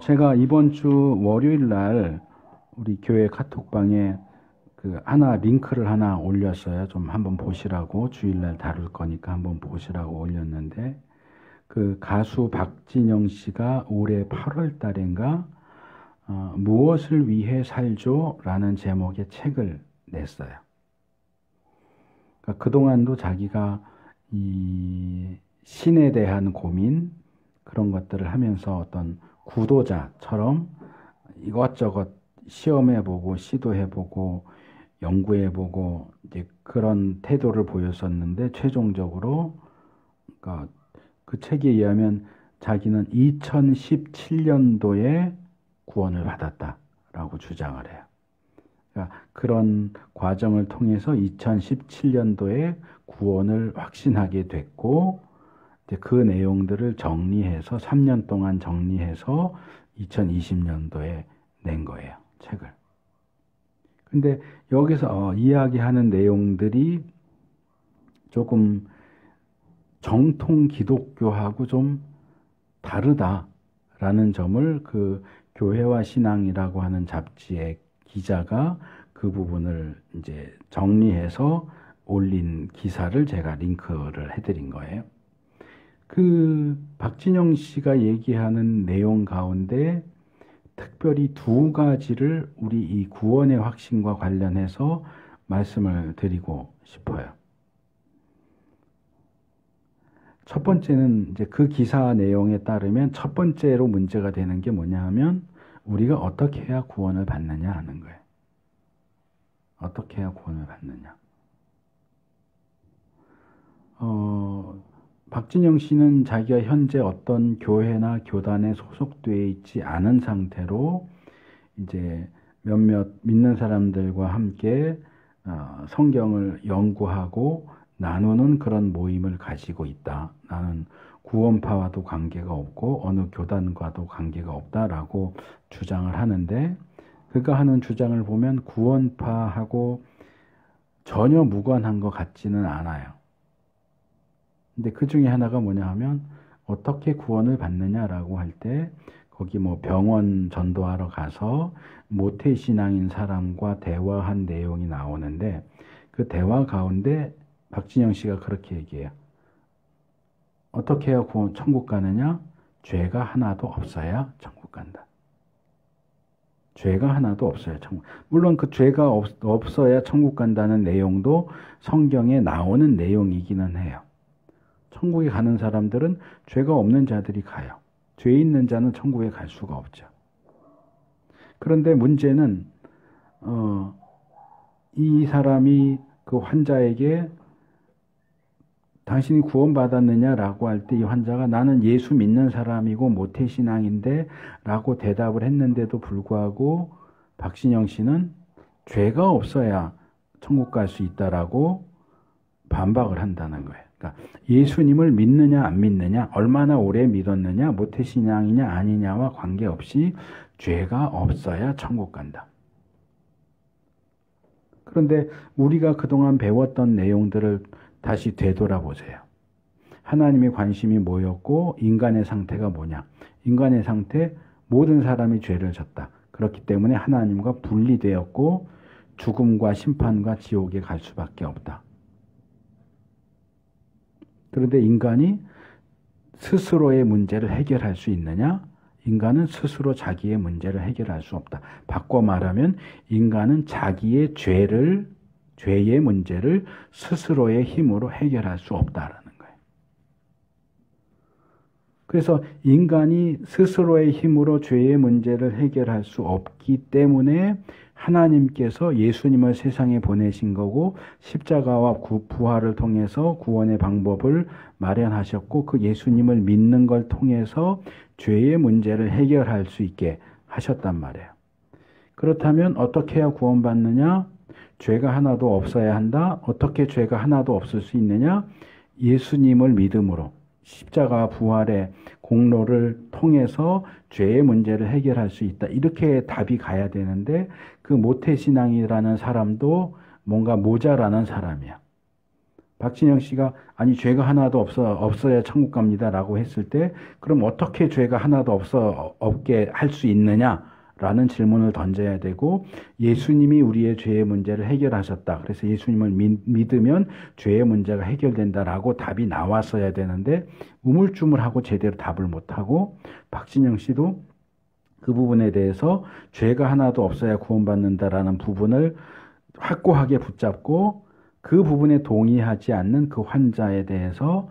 제가 이번 주 월요일 날 우리 교회 카톡방에 하나 링크를 하나 올렸어요. 좀 한번 보시라고 주일날 다룰 거니까 한번 보시라고 올렸는데 그 가수 박진영 씨가 올해 8월 달인가 무엇을 위해 살죠? 라는 제목의 책을 냈어요. 그러니까 그동안도 자기가 이 신에 대한 고민 그런 것들을 하면서 어떤 구도자처럼 이것저것 시험해보고 시도해보고 연구해보고 이제 그런 태도를 보였었는데 최종적으로 그러니까 그 책에 의하면 자기는 2017년도에 구원을 받았다라고 주장을 해요. 그러니까 그런 과정을 통해서 2017년도에 구원을 확신하게 됐고 이제 그 내용들을 정리해서 3년 동안 정리해서 2020년도에 낸 거예요. 책을. 근데 여기서 이야기하는 내용들이 조금 정통 기독교하고 좀 다르다라는 점을 그 교회와 신앙이라고 하는 잡지의 기자가 그 부분을 이제 정리해서 올린 기사를 제가 링크를 해드린 거예요. 그 박진영 씨가 얘기하는 내용 가운데 특별히 두 가지를 우리 이 구원의 확신과 관련해서 말씀을 드리고 싶어요. 첫 번째는 이제 그 기사 내용에 따르면 첫 번째로 문제가 되는 게 뭐냐 하면 우리가 어떻게 해야 구원을 받느냐 하는 거예요. 어떻게 해야 구원을 받느냐. 박진영 씨는 자기가 현재 어떤 교회나 교단에 소속되어 있지 않은 상태로 이제 몇몇 믿는 사람들과 함께 성경을 연구하고 나누는 그런 모임을 가지고 있다. 나는 구원파와도 관계가 없고 어느 교단과도 관계가 없다라고 주장을 하는데 그가 하는 주장을 보면 구원파하고 전혀 무관한 것 같지는 않아요. 근데 그 중에 하나가 뭐냐 하면 어떻게 구원을 받느냐라고 할 때 거기 뭐 병원 전도하러 가서 모태신앙인 사람과 대화한 내용이 나오는데 그 대화 가운데 박진영 씨가 그렇게 얘기해요. 어떻게 해야 천국 가느냐? 죄가 하나도 없어야 천국 간다. 죄가 하나도 없어야 천국. 물론 그 죄가 없어야 천국 간다는 내용도 성경에 나오는 내용이기는 해요. 천국에 가는 사람들은 죄가 없는 자들이 가요. 죄 있는 자는 천국에 갈 수가 없죠. 그런데 문제는 이 사람이 그 환자에게 당신이 구원받았느냐라고 할 때 이 환자가 나는 예수 믿는 사람이고 모태신앙인데 라고 대답을 했는데도 불구하고 박신영 씨는 죄가 없어야 천국 갈 수 있다라고 반박을 한다는 거예요. 그러니까 예수님을 믿느냐 안 믿느냐, 얼마나 오래 믿었느냐, 모태신앙이냐 아니냐와 관계없이 죄가 없어야 천국 간다. 그런데 우리가 그동안 배웠던 내용들을 다시 되돌아보세요. 하나님의 관심이 뭐였고 인간의 상태가 뭐냐. 인간의 상태, 모든 사람이 죄를 졌다. 그렇기 때문에 하나님과 분리되었고 죽음과 심판과 지옥에 갈 수밖에 없다. 그런데 인간이 스스로의 문제를 해결할 수 있느냐? 인간은 스스로 자기의 문제를 해결할 수 없다. 바꿔 말하면 인간은 자기의 죄의 문제를 스스로의 힘으로 해결할 수 없다라는 거예요. 그래서 인간이 스스로의 힘으로 죄의 문제를 해결할 수 없기 때문에 하나님께서 예수님을 세상에 보내신 거고 십자가와 부활을 통해서 구원의 방법을 마련하셨고 그 예수님을 믿는 걸 통해서 죄의 문제를 해결할 수 있게 하셨단 말이에요. 그렇다면 어떻게 해야 구원받느냐? 죄가 하나도 없어야 한다. 어떻게 죄가 하나도 없을 수 있느냐? 예수님을 믿음으로 십자가 부활의 공로를 통해서 죄의 문제를 해결할 수 있다. 이렇게 답이 가야 되는데 그 모태신앙이라는 사람도 뭔가 모자라는 사람이야. 박진영 씨가 아니 죄가 하나도 없어야 천국 갑니다 라고 했을 때 그럼 어떻게 죄가 하나도 없게 할 수 있느냐? 라는 질문을 던져야 되고 예수님이 우리의 죄의 문제를 해결하셨다. 그래서 예수님을 믿으면 죄의 문제가 해결된다라고 답이 나왔어야 되는데 우물쭈물하고 제대로 답을 못하고 박진영 씨도 그 부분에 대해서 죄가 하나도 없어야 구원받는다라는 부분을 확고하게 붙잡고 그 부분에 동의하지 않는 그 환자에 대해서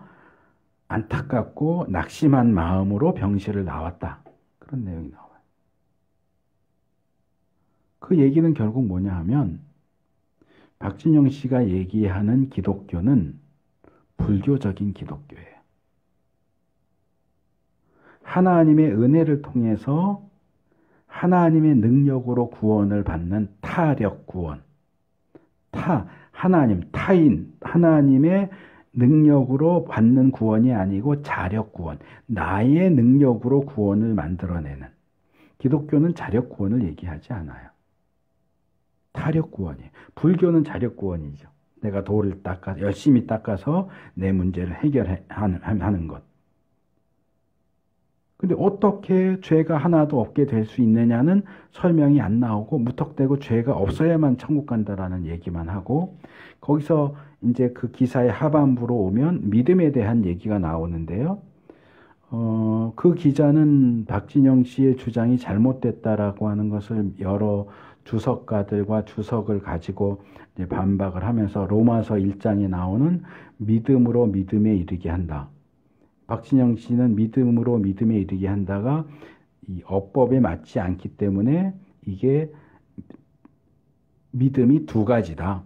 안타깝고 낙심한 마음으로 병실을 나왔다. 그런 내용이 나와요. 그 얘기는 결국 뭐냐 하면 박진영 씨가 얘기하는 기독교는 불교적인 기독교예요. 하나님의 은혜를 통해서 하나님의 능력으로 구원을 받는 타력 구원. 타인, 하나님의 능력으로 받는 구원이 아니고 자력 구원. 나의 능력으로 구원을 만들어내는. 기독교는 자력 구원을 얘기하지 않아요. 타력 구원이에요. 불교는 자력 구원이죠. 내가 돌을 열심히 닦아서 내 문제를 해결하는 것. 근데 어떻게 죄가 하나도 없게 될 수 있느냐는 설명이 안 나오고 무턱대고 죄가 없어야만 천국 간다라는 얘기만 하고 거기서 이제 그 기사의 하반부로 오면 믿음에 대한 얘기가 나오는데요. 그 기자는 박진영 씨의 주장이 잘못됐다라고 하는 것을 여러 주석가들과 주석을 가지고 이제 반박을 하면서 로마서 1장에 나오는 믿음으로 믿음에 이르게 한다. 박진영 씨는 믿음으로 믿음에 이르게 한다가 이 어법에 맞지 않기 때문에 이게 믿음이 두 가지다.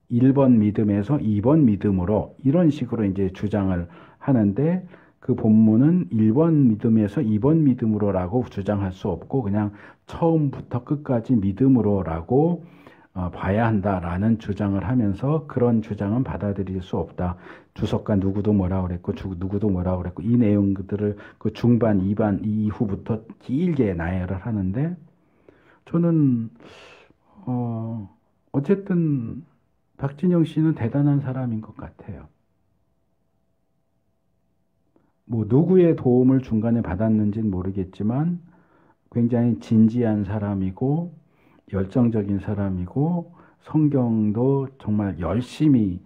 1번 믿음에서 2번 믿음으로 이런 식으로 이제 주장을 하는데 그 본문은 1번 믿음에서 2번 믿음으로라고 주장할 수 없고 그냥 처음부터 끝까지 믿음으로라고 봐야 한다라는 주장을 하면서 그런 주장은 받아들일 수 없다. 주석가 누구도 뭐라 그랬고 누구도 뭐라 그랬고 이 내용들을 그 중반, 2반 이후부터 길게 나열을 하는데 저는 어쨌든 박진영 씨는 대단한 사람인 것 같아요. 뭐 누구의 도움을 중간에 받았는지는 모르겠지만 굉장히 진지한 사람이고 열정적인 사람이고 성경도 정말 열심히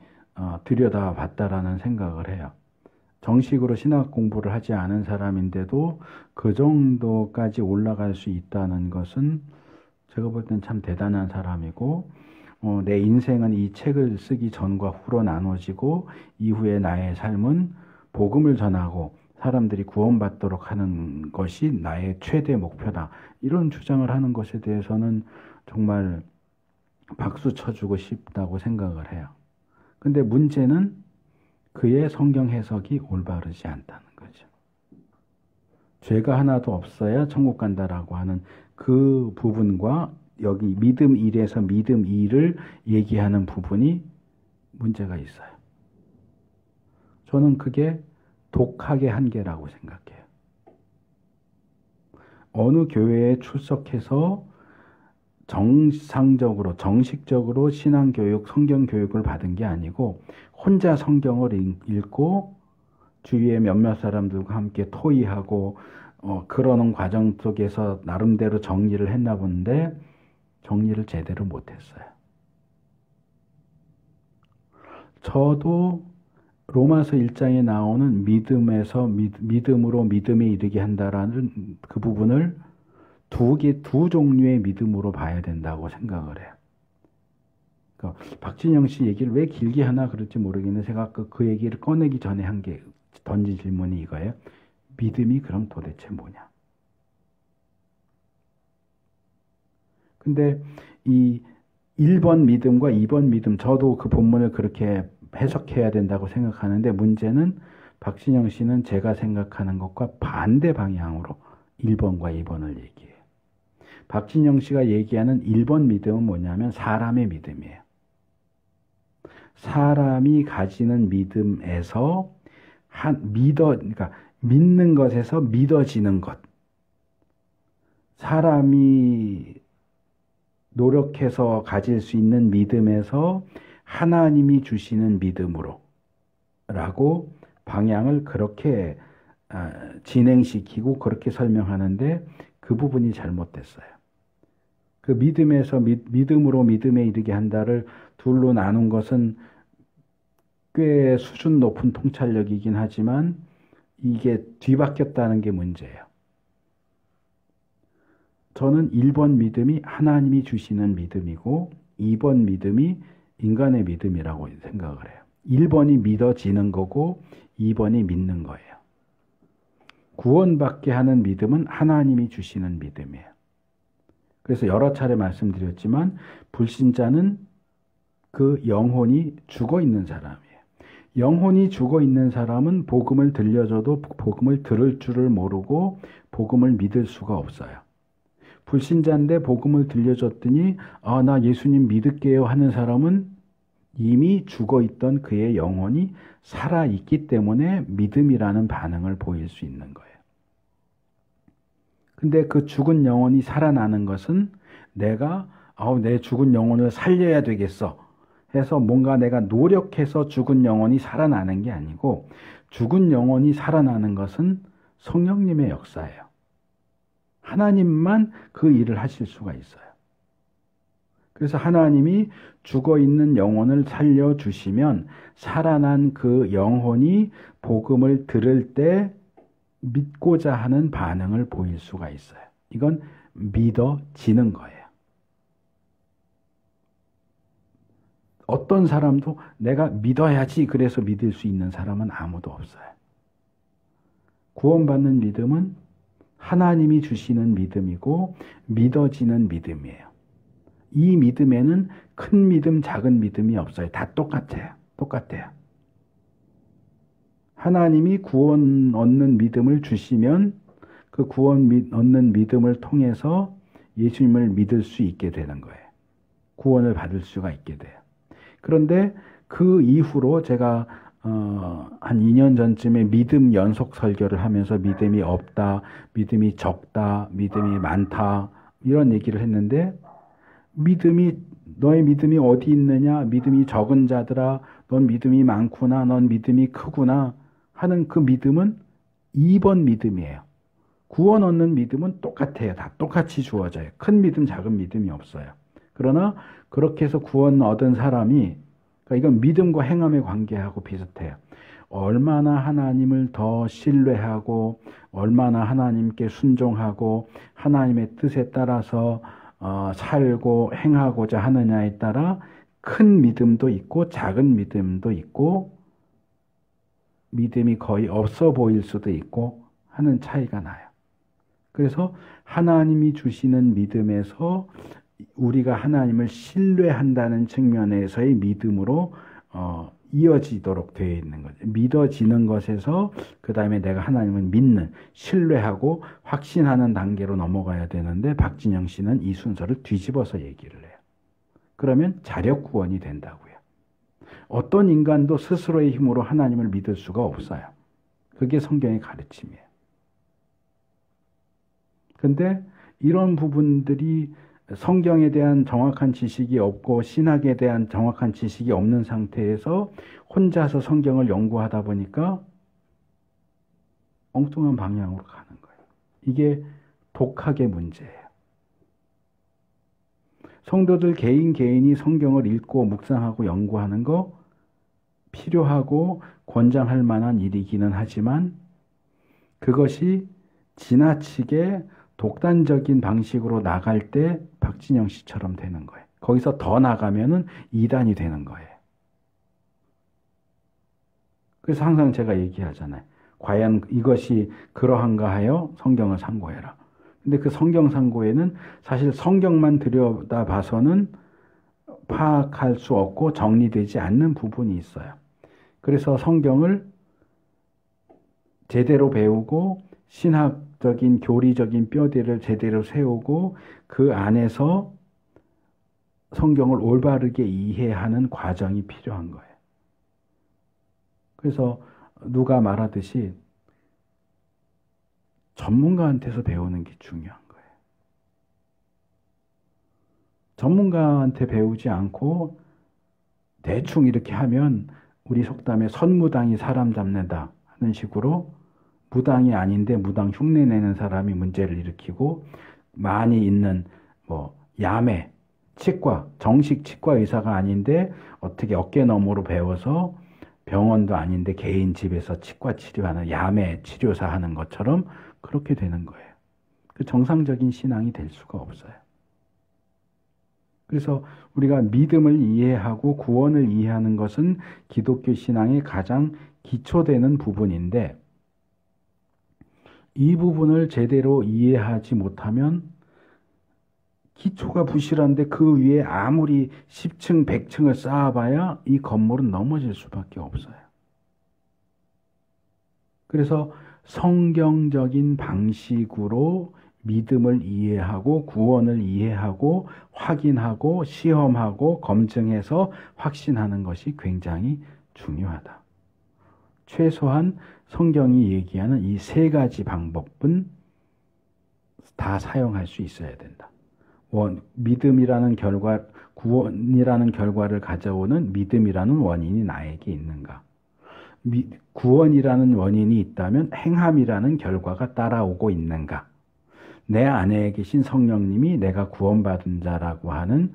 들여다봤다라는 생각을 해요. 정식으로 신학 공부를 하지 않은 사람인데도 그 정도까지 올라갈 수 있다는 것은 제가 볼 땐 참 대단한 사람이고 내 인생은 이 책을 쓰기 전과 후로 나눠지고 이후에 나의 삶은 복음을 전하고 사람들이 구원받도록 하는 것이 나의 최대 목표다. 이런 주장을 하는 것에 대해서는 정말 박수 쳐주고 싶다고 생각을 해요. 근데 문제는 그의 성경 해석이 올바르지 않다는 거죠. 죄가 하나도 없어야 천국 간다라고 하는 그 부분과 여기 믿음 1에서 믿음 2를 얘기하는 부분이 문제가 있어요. 저는 그게 독학의 한계라고 생각해요. 어느 교회에 출석해서 정상적으로, 정식적으로 신앙교육, 성경교육을 받은 게 아니고 혼자 성경을 읽고 주위에 몇몇 사람들과 함께 토의하고 그러는 과정 속에서 나름대로 정리를 했나 본데 정리를 제대로 못했어요. 저도 로마서 1장에 나오는 믿음에서 믿음으로 믿음에 이르게 한다라는 그 부분을 두 종류의 믿음으로 봐야 된다고 생각을 해요. 그러니까 박진영 씨 얘기를 왜 길게 하나 그럴지 모르겠는데 제가 그 얘기를 꺼내기 전에 던진 질문이 이거예요. 믿음이 그럼 도대체 뭐냐? 근데 이 1번 믿음과 2번 믿음, 저도 그 본문을 그렇게 해석해야 된다고 생각하는데 문제는 박진영 씨는 제가 생각하는 것과 반대 방향으로 1번과 2번을 얘기해요. 박진영 씨가 얘기하는 1번 믿음은 뭐냐면 사람의 믿음이에요. 사람이 가지는 믿음에서 그러니까 믿는 것에서 믿어지는 것. 사람이 노력해서 가질 수 있는 믿음에서 하나님이 주시는 믿음으로 라고 방향을 그렇게 진행시키고 그렇게 설명하는데 그 부분이 잘못됐어요. 그 믿음에서 믿음으로 믿음에 이르게 한다를 둘로 나눈 것은 꽤 수준 높은 통찰력이긴 하지만 이게 뒤바뀌었다는 게 문제예요. 저는 1번 믿음이 하나님이 주시는 믿음이고 2번 믿음이 인간의 믿음이라고 생각을 해요. 1번이 믿어지는 거고 2번이 믿는 거예요. 구원받게 하는 믿음은 하나님이 주시는 믿음이에요. 그래서 여러 차례 말씀드렸지만 불신자는 그 영혼이 죽어 있는 사람이에요. 영혼이 죽어 있는 사람은 복음을 들려줘도 복음을 들을 줄을 모르고 복음을 믿을 수가 없어요. 불신자인데 복음을 들려줬더니 나 예수님 믿을게요 하는 사람은 이미 죽어 있던 그의 영혼이 살아있기 때문에 믿음이라는 반응을 보일 수 있는 거예요. 근데 그 죽은 영혼이 살아나는 것은 내가 내 죽은 영혼을 살려야 되겠어 해서 뭔가 내가 노력해서 죽은 영혼이 살아나는 게 아니고 죽은 영혼이 살아나는 것은 성령님의 역사예요. 하나님만 그 일을 하실 수가 있어요. 그래서 하나님이 죽어있는 영혼을 살려주시면 살아난 그 영혼이 복음을 들을 때 믿고자 하는 반응을 보일 수가 있어요. 이건 믿어지는 거예요. 어떤 사람도 내가 믿어야지 그래서 믿을 수 있는 사람은 아무도 없어요. 구원받는 믿음은 하나님이 주시는 믿음이고 믿어지는 믿음이에요. 이 믿음에는 큰 믿음, 작은 믿음이 없어요. 다 똑같아요. 하나님이 구원 얻는 믿음을 주시면 그 구원 얻는 믿음을 통해서 예수님을 믿을 수 있게 되는 거예요. 구원을 받을 수가 있게 돼요. 그런데 그 이후로 제가 한 2년 전쯤에 믿음 연속 설교를 하면서 믿음이 없다, 믿음이 적다, 믿음이 많다 이런 얘기를 했는데 너의 믿음이 어디 있느냐, 믿음이 적은 자들아, 넌 믿음이 많구나, 넌 믿음이 크구나 하는 그 믿음은 2번 믿음이에요. 구원 얻는 믿음은 똑같아요. 다 똑같이 주어져요. 큰 믿음, 작은 믿음이 없어요. 그러나 그렇게 해서 구원 얻은 사람이, 그러니까 이건 믿음과 행함의 관계하고 비슷해요. 얼마나 하나님을 더 신뢰하고 얼마나 하나님께 순종하고 하나님의 뜻에 따라서 살고 행하고자 하느냐에 따라 큰 믿음도 있고 작은 믿음도 있고 믿음이 거의 없어 보일 수도 있고 하는 차이가 나요. 그래서 하나님이 주시는 믿음에서 우리가 하나님을 신뢰한다는 측면에서의 믿음으로 이어지도록 되어 있는 거죠. 믿어지는 것에서 그 다음에 내가 하나님을 믿는, 신뢰하고 확신하는 단계로 넘어가야 되는데 박진영 씨는 이 순서를 뒤집어서 얘기를 해요. 그러면 자력 구원이 된다고요. 어떤 인간도 스스로의 힘으로 하나님을 믿을 수가 없어요. 그게 성경의 가르침이에요. 근데 이런 부분들이 성경에 대한 정확한 지식이 없고 신학에 대한 정확한 지식이 없는 상태에서 혼자서 성경을 연구하다 보니까 엉뚱한 방향으로 가는 거예요. 이게 독학의 문제예요. 성도들 개인이 성경을 읽고 묵상하고 연구하는 거 필요하고 권장할 만한 일이기는 하지만 그것이 지나치게 독단적인 방식으로 나갈 때 박진영 씨처럼 되는 거예요. 거기서 더 나가면은 이단이 되는 거예요. 그래서 항상 제가 얘기하잖아요. 과연 이것이 그러한가 하여 성경을 상고해라. 근데 그 성경 상고에는 사실 성경만 들여다봐서는 파악할 수 없고 정리되지 않는 부분이 있어요. 그래서 성경을 제대로 배우고 신학적인 교리적인 뼈대를 제대로 세우고 그 안에서 성경을 올바르게 이해하는 과정이 필요한 거예요. 그래서 누가 말하듯이 전문가한테서 배우는 게 중요한 거예요. 전문가한테 배우지 않고 대충 이렇게 하면 우리 속담에 선무당이 사람 잡는다 하는 식으로 무당이 아닌데 무당 흉내내는 사람이 문제를 일으키고 많이 있는 야매, 치과, 정식 치과 의사가 아닌데 어떻게 어깨너머로 배워서 병원도 아닌데 개인 집에서 치과 치료하는 야매 치료사 하는 것처럼 그렇게 되는 거예요. 그 정상적인 신앙이 될 수가 없어요. 그래서 우리가 믿음을 이해하고 구원을 이해하는 것은 기독교 신앙의 가장 기초되는 부분인데 이 부분을 제대로 이해하지 못하면 기초가 부실한데 그 위에 아무리 10층, 100층을 쌓아봐야 이 건물은 넘어질 수밖에 없어요. 그래서 성경적인 방식으로 믿음을 이해하고 구원을 이해하고 확인하고 시험하고 검증해서 확신하는 것이 굉장히 중요하다. 최소한 성경이 얘기하는 이 세 가지 방법은 다 사용할 수 있어야 된다. 믿음이라는 결과, 구원이라는 결과를 가져오는 믿음이라는 원인이 나에게 있는가? 구원이라는 원인이 있다면 행함이라는 결과가 따라오고 있는가? 내 안에 계신 성령님이 내가 구원받은 자라고 하는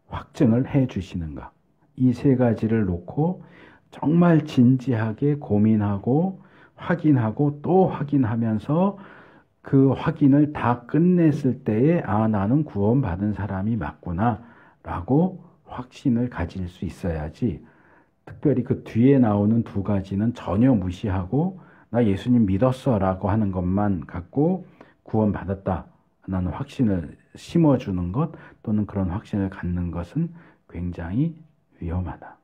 확증을 해 주시는가? 이 세 가지를 놓고 정말 진지하게 고민하고 확인하고 또 확인하면서 그 확인을 다 끝냈을 때에 나는 구원받은 사람이 맞구나 라고 확신을 가질 수 있어야지 특별히 그 뒤에 나오는 두 가지는 전혀 무시하고 나 예수님 믿었어 라고 하는 것만 갖고 구원받았다 라는 확신을 심어주는 것 또는 그런 확신을 갖는 것은 굉장히 위험하다.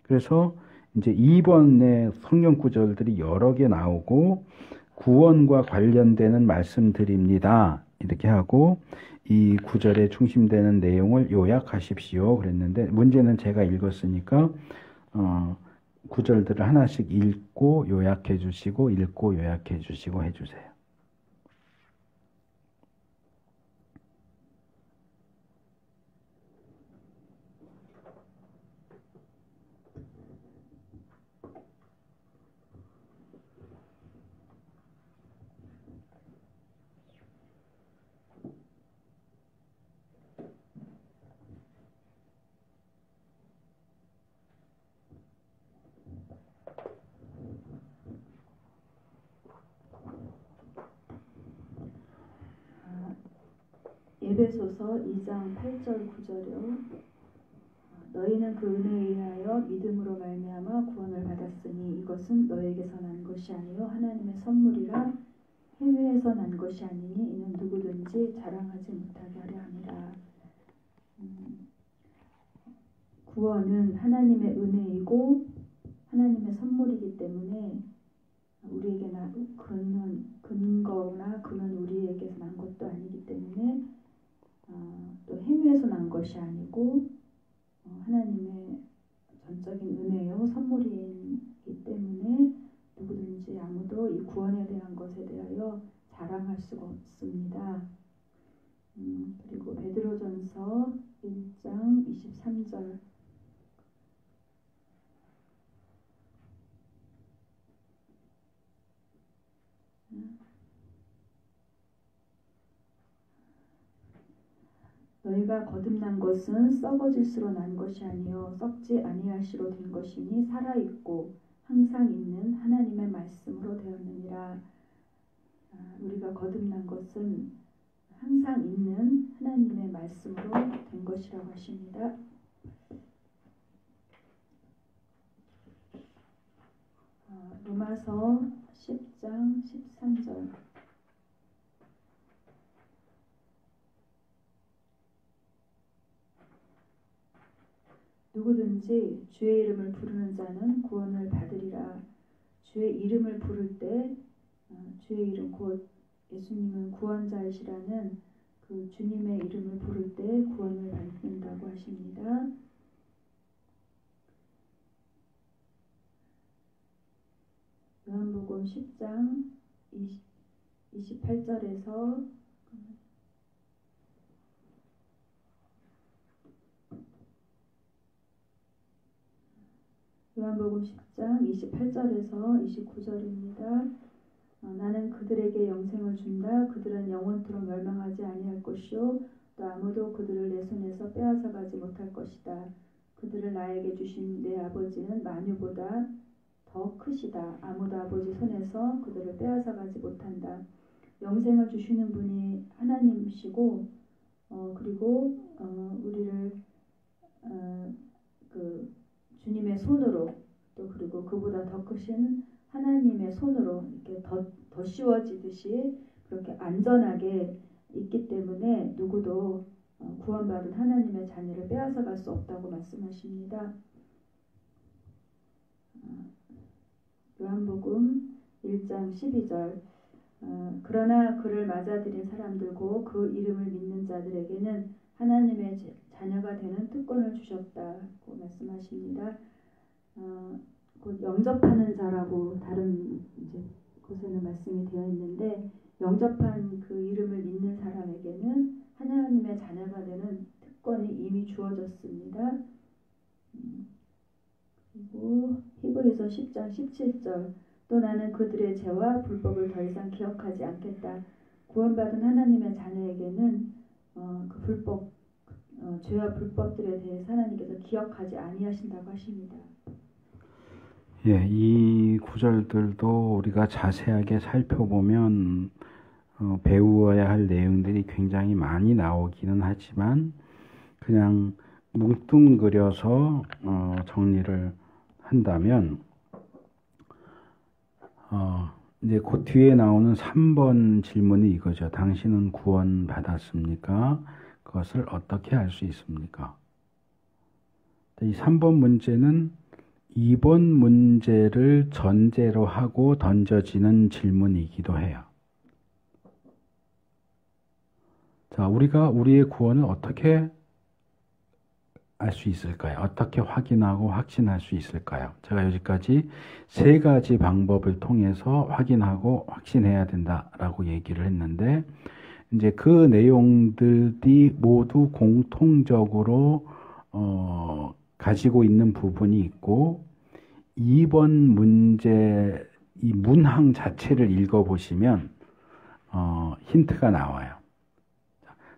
그래서 이제 2번의 성경 구절들이 여러 개 나오고 구원과 관련되는 말씀드립니다. 이렇게 하고 이 구절에 중심되는 내용을 요약하십시오. 그랬는데 문제는 제가 읽었으니까 구절들을 하나씩 읽고 요약해 주시고 읽고 요약해 주시고 해주세요. 에베소서 2장 8절 9절이요. 너희는 그 은혜에 의하여 믿음으로 말미암아 구원을 받았으니 이것은 너에게서 난 것이 아니요 하나님의 선물이라 해외에서 난 것이 아니니 이는 누구든지 자랑하지 못하게 하려 함이라. 구원은 하나님의 은혜이고 하나님의 선물이기 때문에 우리에게 근거나 근원 우리에게서 난 것도 아니기 때문에 또 행위에서 난 것이 아니고 하나님의 전적인 은혜요 선물이기 때문에 누구든지 아무도 이 구원에 대한 것에 대하여 자랑할 수가 없습니다. 그리고 베드로전서 1장 23절 너희가 거듭난 것은 썩어질수로 난 것이 아니요 썩지 아니할수로 된 것이니 살아있고 항상 있는 하나님의 말씀으로 되었느니라. 우리가 거듭난 것은 항상 있는 하나님의 말씀으로 된 것이라고 하십니다. 로마서 10장 13절 누구든지 주의 이름을 부르는 자는 구원을 받으리라. 주의 이름을 부를 때 주의 이름 곧 예수님은 구원자이시라는 그 주님의 이름을 부를 때 구원을 받는다고 하십니다. 요한복음 10장 28절에서 요한복음 10장 28절에서 29절입니다. 나는 그들에게 영생을 준다. 그들은 영원토록 멸망하지 아니할 것이요 또 아무도 그들을 내 손에서 빼앗아가지 못할 것이다. 그들을 나에게 주신 내 아버지는 만유보다 더 크시다. 아무도 아버지 손에서 그들을 빼앗아가지 못한다. 영생을 주시는 분이 하나님이시고 그리고 우리를 그 주님의 손으로 또 그리고 그보다 더 크신 하나님의 손으로 이렇게 더 씌워지듯이 그렇게 안전하게 있기 때문에 누구도 구원받은 하나님의 자녀를 빼앗아갈 수 없다고 말씀하십니다. 요한복음 1장 12절 그러나 그를 맞아들인 사람들 곧 그 이름을 믿는 자들에게는 하나님의 자녀가 되는 특권을 주셨다고 말씀하십니다. 곧 영접하는 자라고 다른 이제 곳에는 말씀이 되어 있는데 영접한 그 이름을 믿는 사람에게는 하나님의 자녀가 되는 특권이 이미 주어졌습니다. 그리고 히브리서 10장 17절 또 나는 그들의 죄와 불법을 더 이상 기억하지 않겠다. 구원받은 하나님의 자녀에게는 그 불법 죄와 불법들에 대해서 하나님께서 기억하지 아니하신다고 하십니다. 예, 이 구절들도 우리가 자세하게 살펴보면 배우어야 할 내용들이 굉장히 많이 나오기는 하지만 그냥 뭉뚱그려서 정리를 한다면 이제 그 뒤에 나오는 3번 질문이 이거죠. 당신은 구원 받았습니까? 그것을 어떻게 알 수 있습니까? 이 3번 문제는 2번 문제를 전제로 하고 던져지는 질문이기도 해요. 자, 우리가 우리의 구원을 어떻게 알 수 있을까요? 어떻게 확인하고 확신할 수 있을까요? 제가 여기까지 3가지 방법을 통해서 확인하고 확신해야 된다라고 얘기를 했는데 이제 그 내용들이 모두 공통적으로 가지고 있는 부분이 있고 2번 문제 이 문항 자체를 읽어보시면 힌트가 나와요.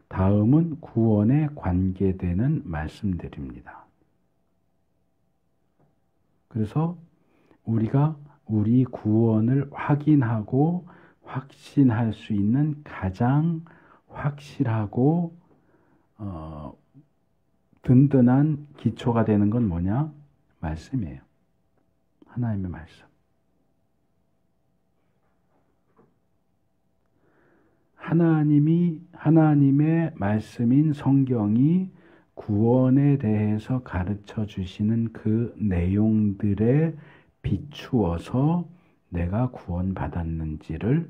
다음은 구원에 관계되는 말씀들입니다. 그래서 우리가 우리 구원을 확인하고 확신할 수 있는 가장 확실하고 든든한 기초가 되는 건 뭐냐? 말씀이에요. 하나님의 말씀. 하나님의 말씀인 성경이 구원에 대해서 가르쳐 주시는 그 내용들에 비추어서 내가 구원받았는지를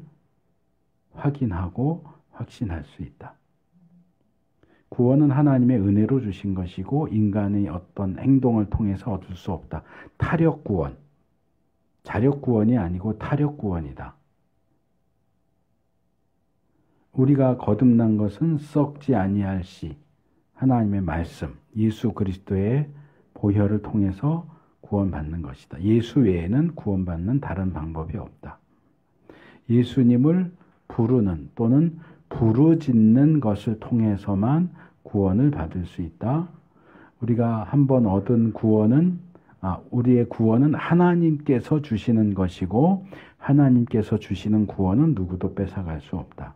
확인하고 확신할 수 있다. 구원은 하나님의 은혜로 주신 것이고 인간의 어떤 행동을 통해서 얻을 수 없다. 타력 구원, 자력 구원이 아니고 타력 구원이다. 우리가 거듭난 것은 썩지 아니할 씨, 하나님의 말씀, 예수 그리스도의 보혈을 통해서 구원받는 것이다. 예수 외에는 구원받는 다른 방법이 없다. 예수님을 부르는 또는 부르짖는 것을 통해서만 구원을 받을 수 있다. 우리가 한번 얻은 구원은 우리의 구원은 하나님께서 주시는 것이고 하나님께서 주시는 구원은 누구도 뺏어갈 수 없다.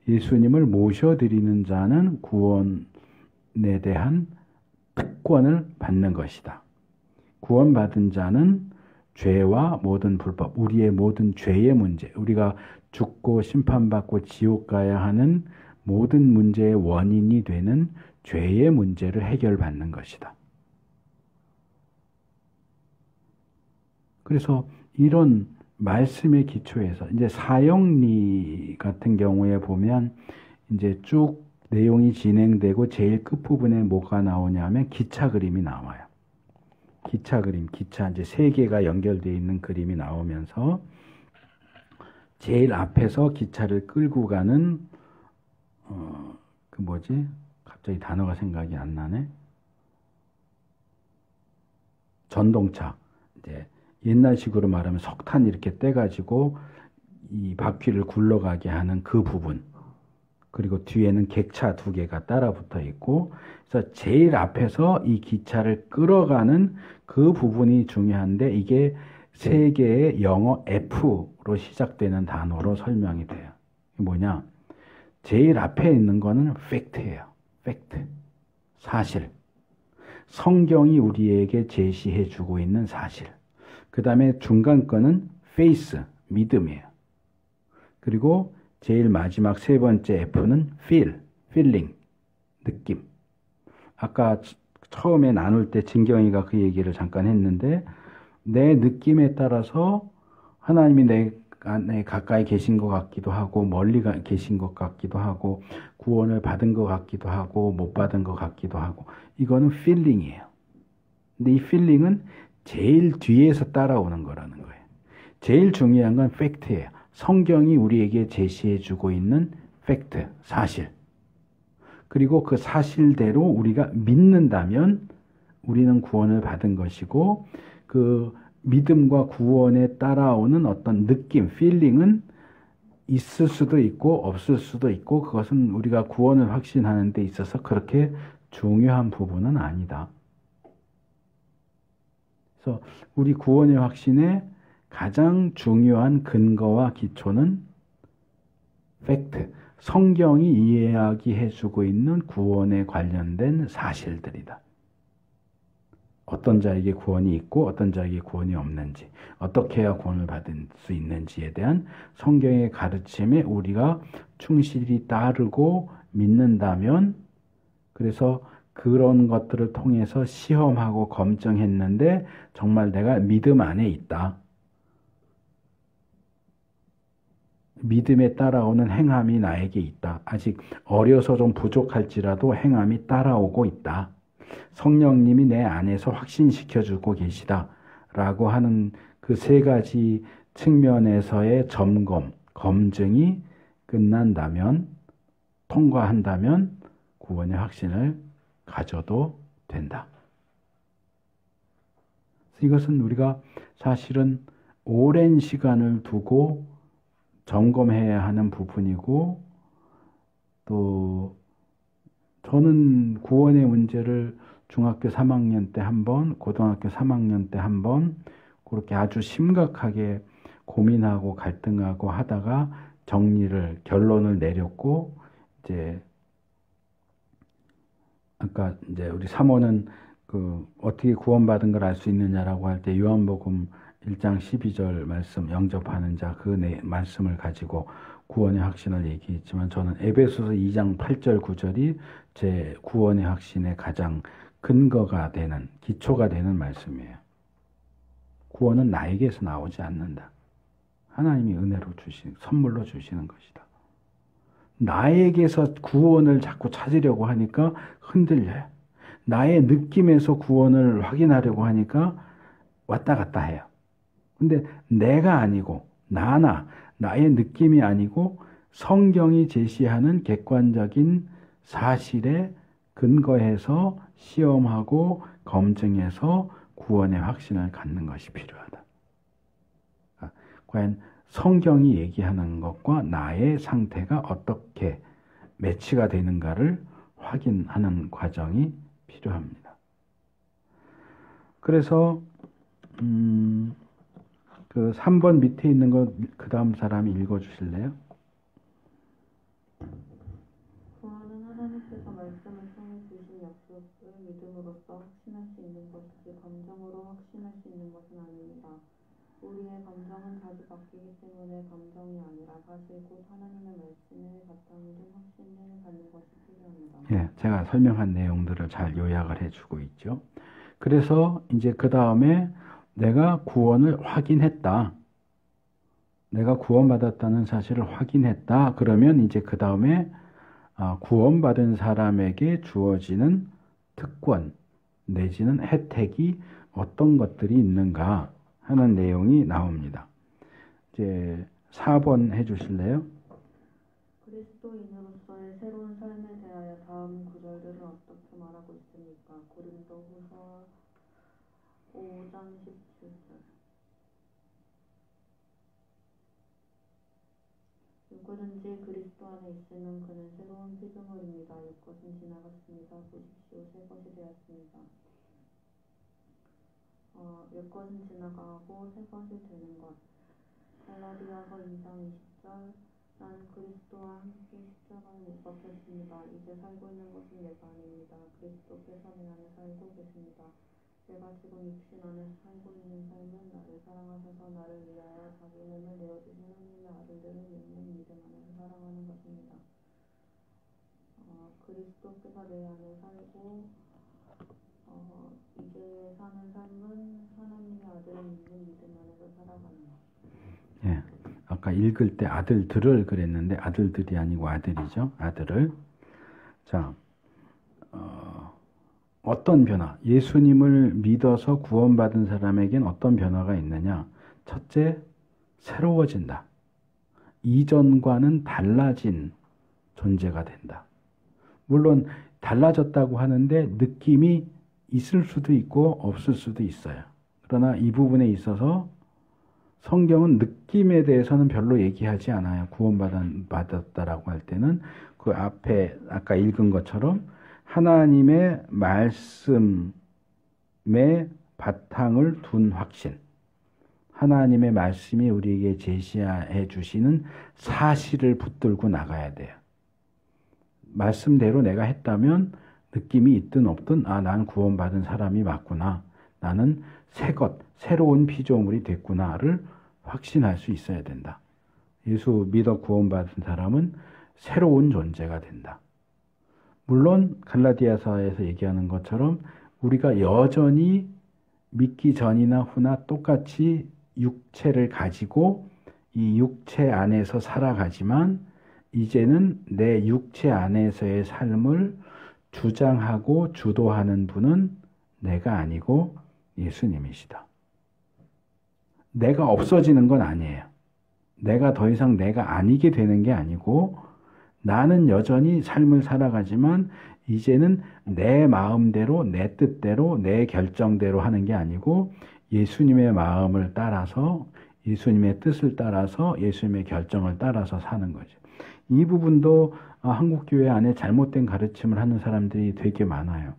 예수님을 모셔드리는 자는 구원에 대한 특권을 받는 것이다. 구원받은 자는 죄와 모든 불법, 우리의 모든 죄의 문제, 우리가 죽고 심판받고 지옥 가야 하는 모든 문제의 원인이 되는 죄의 문제를 해결받는 것이다. 그래서 이런 말씀의 기초에서 이제 사형리 같은 경우에 보면 이제 쭉 내용이 진행되고 제일 끝부분에 뭐가 나오냐면 기차 그림이 나와요. 기차 그림, 기차 이제 세 개가 연결되어 있는 그림이 나오면서 제일 앞에서 기차를 끌고 가는 갑자기 단어가 생각이 안 나네. 전동차. 이제 옛날식으로 말하면 석탄 이렇게 떼가지고 이 바퀴를 굴러가게 하는 그 부분. 그리고 뒤에는 객차 두 개가 따라 붙어 있고, 그래서 제일 앞에서 이 기차를 끌어가는 그 부분이 중요한데 이게 세 개의 영어 F로 시작되는 단어로 설명이 돼요. 이게 뭐냐? 제일 앞에 있는 거는 fact예요. fact. 사실. 성경이 우리에게 제시해 주고 있는 사실. 그 다음에 중간 거는 faith, 믿음이에요. 그리고 제일 마지막 세 번째 F는 feeling, 느낌. 아까 처음에 나눌 때 진경이가 그 얘기를 잠깐 했는데 내 느낌에 따라서 하나님이 내 안에 가까이 계신 것 같기도 하고 멀리 계신 것 같기도 하고 구원을 받은 것 같기도 하고 못 받은 것 같기도 하고 이거는 feeling이에요. 근데 이 feeling은 제일 뒤에서 따라오는 거라는 거예요. 제일 중요한 건 fact예요. 성경이 우리에게 제시해주고 있는 팩트, 사실. 그리고 그 사실대로 우리가 믿는다면 우리는 구원을 받은 것이고 그 믿음과 구원에 따라오는 어떤 느낌, 필링은 있을 수도 있고 없을 수도 있고 그것은 우리가 구원을 확신하는 데 있어서 그렇게 중요한 부분은 아니다. 그래서 우리 구원의 확신에 가장 중요한 근거와 기초는 팩트, 성경이 이야기해주고 있는 구원에 관련된 사실들이다. 어떤 자에게 구원이 있고 어떤 자에게 구원이 없는지, 어떻게 해야 구원을 받을 수 있는지에 대한 성경의 가르침에 우리가 충실히 따르고 믿는다면, 그래서 그런 것들을 통해서 시험하고 검증했는데 정말 내가 믿음 안에 있다. 믿음에 따라오는 행함이 나에게 있다. 아직 어려서 좀 부족할지라도 행함이 따라오고 있다. 성령님이 내 안에서 확신시켜주고 계시다. 라고 하는 그 세 가지 측면에서의 점검, 검증이 끝난다면, 통과한다면 구원의 확신을 가져도 된다. 이것은 우리가 사실은 오랜 시간을 두고 점검해야 하는 부분이고, 또 저는 구원의 문제를 중학교 3학년 때 한 번, 고등학교 3학년 때 한 번 그렇게 아주 심각하게 고민하고 갈등하고 하다가 결론을 내렸고, 이제 아까 이제 우리 사모는 어떻게 구원받은 걸 알 수 있느냐라고 할 때 요한복음 1장 12절 말씀 영접하는 자 그 말씀을 가지고 구원의 확신을 얘기했지만 저는 에베소서 2장 8절 9절이 제 구원의 확신의 가장 근거가 되는 기초가 되는 말씀이에요. 구원은 나에게서 나오지 않는다. 하나님이 은혜로 선물로 주시는 것이다. 나에게서 구원을 자꾸 찾으려고 하니까 흔들려요. 나의 느낌에서 구원을 확인하려고 하니까 왔다 갔다 해요. 근데 내가 아니고 나의 느낌이 아니고 성경이 제시하는 객관적인 사실에 근거해서 시험하고 검증해서 구원의 확신을 갖는 것이 필요하다. 과연 성경이 얘기하는 것과 나의 상태가 어떻게 매치가 되는가를 확인하는 과정이 필요합니다. 그래서 그 3번 밑에 있는 거 그 다음 사람이 읽어주실래요? 구원은 하나님께서 말씀을 통해 주신 약속을 믿음으로써 확신할 수 있는 것이지 감정으로 확신할 수 있는 것은 아닙니다. 우리의 감정은 자주 바뀌기 때문에 감정이 아니라 사실 곧 하나님의 말씀에 바탕을 둔 확신을 갖는 것이 필요합니다. 예, 제가 설명한 내용들을 잘 요약을 해주고 있죠. 그래서 이제 그 다음에 내가 구원을 확인했다. 내가 구원받았다는 사실을 확인했다. 그러면 이제 그 다음에 구원받은 사람에게 주어지는 특권 내지는 혜택이 어떤 것들이 있는가 하는 내용이 나옵니다. 이제 4번 해주실래요? 그리스도인으로서의 새로운 삶에 대하여 다음 구절들은 어떻게 말하고 있습니까? 고린도후서 5장 17절. 누구든지 그리스도 안에 있으면 그는 새로운 피조물입니다. 옛것은 지나갔습니다. 보십시오, 새 것이 되었습니다. 옛것은 지나가고 새 것이 되는 것. 갈라디아서 2장 20절. 나는 그리스도와 함께 십자가에 못 박혔습니다. 이제 살고 있는 것은 내가 아닙니다. 그리스도께서 내 안에 살고 계십니다. 내가 지금 육신 안에서 살고 있는 삶은 나를 사랑하셔서 나를 위하여 자기 몸을 내어주신 하나님의 아들들을 믿는 믿음 안에서 살아가는 것입니다. 그리스도께서 내 안에 살고 이제 사는 삶은 하나님의 아들을 믿는 믿음 안에서 살아가는 것. 예, 아까 읽을 때 아들들을 그랬는데 아들들이 아니고 아들이죠. 아들을. 자, 어떤 변화? 예수님을 믿어서 구원받은 사람에겐 어떤 변화가 있느냐? 첫째, 새로워진다. 이전과는 달라진 존재가 된다. 물론 달라졌다고 하는데 느낌이 있을 수도 있고 없을 수도 있어요. 그러나 이 부분에 있어서 성경은 느낌에 대해서는 별로 얘기하지 않아요. 구원받았다라고 할 때는 그 앞에 아까 읽은 것처럼 하나님의 말씀에 바탕을 둔 확신. 하나님의 말씀이 우리에게 제시해 주시는 사실을 붙들고 나가야 돼요. 말씀대로 내가 했다면 느낌이 있든 없든 나는 구원받은 사람이 맞구나. 나는 새로운 피조물이 됐구나를 확신할 수 있어야 된다. 예수 믿어 구원받은 사람은 새로운 존재가 된다. 물론 갈라디아서에서 얘기하는 것처럼 우리가 여전히 믿기 전이나 후나 똑같이 육체를 가지고 이 육체 안에서 살아가지만 이제는 내 육체 안에서의 삶을 주장하고 주도하는 분은 내가 아니고 예수님이시다. 내가 없어지는 건 아니에요. 내가 더 이상 내가 아니게 되는 게 아니고 나는 여전히 삶을 살아가지만 이제는 내 마음대로 내 뜻대로 내 결정대로 하는 게 아니고 예수님의 마음을 따라서 예수님의 뜻을 따라서 예수님의 결정을 따라서 사는 거죠. 이 부분도 한국교회 안에 잘못된 가르침을 하는 사람들이 되게 많아요.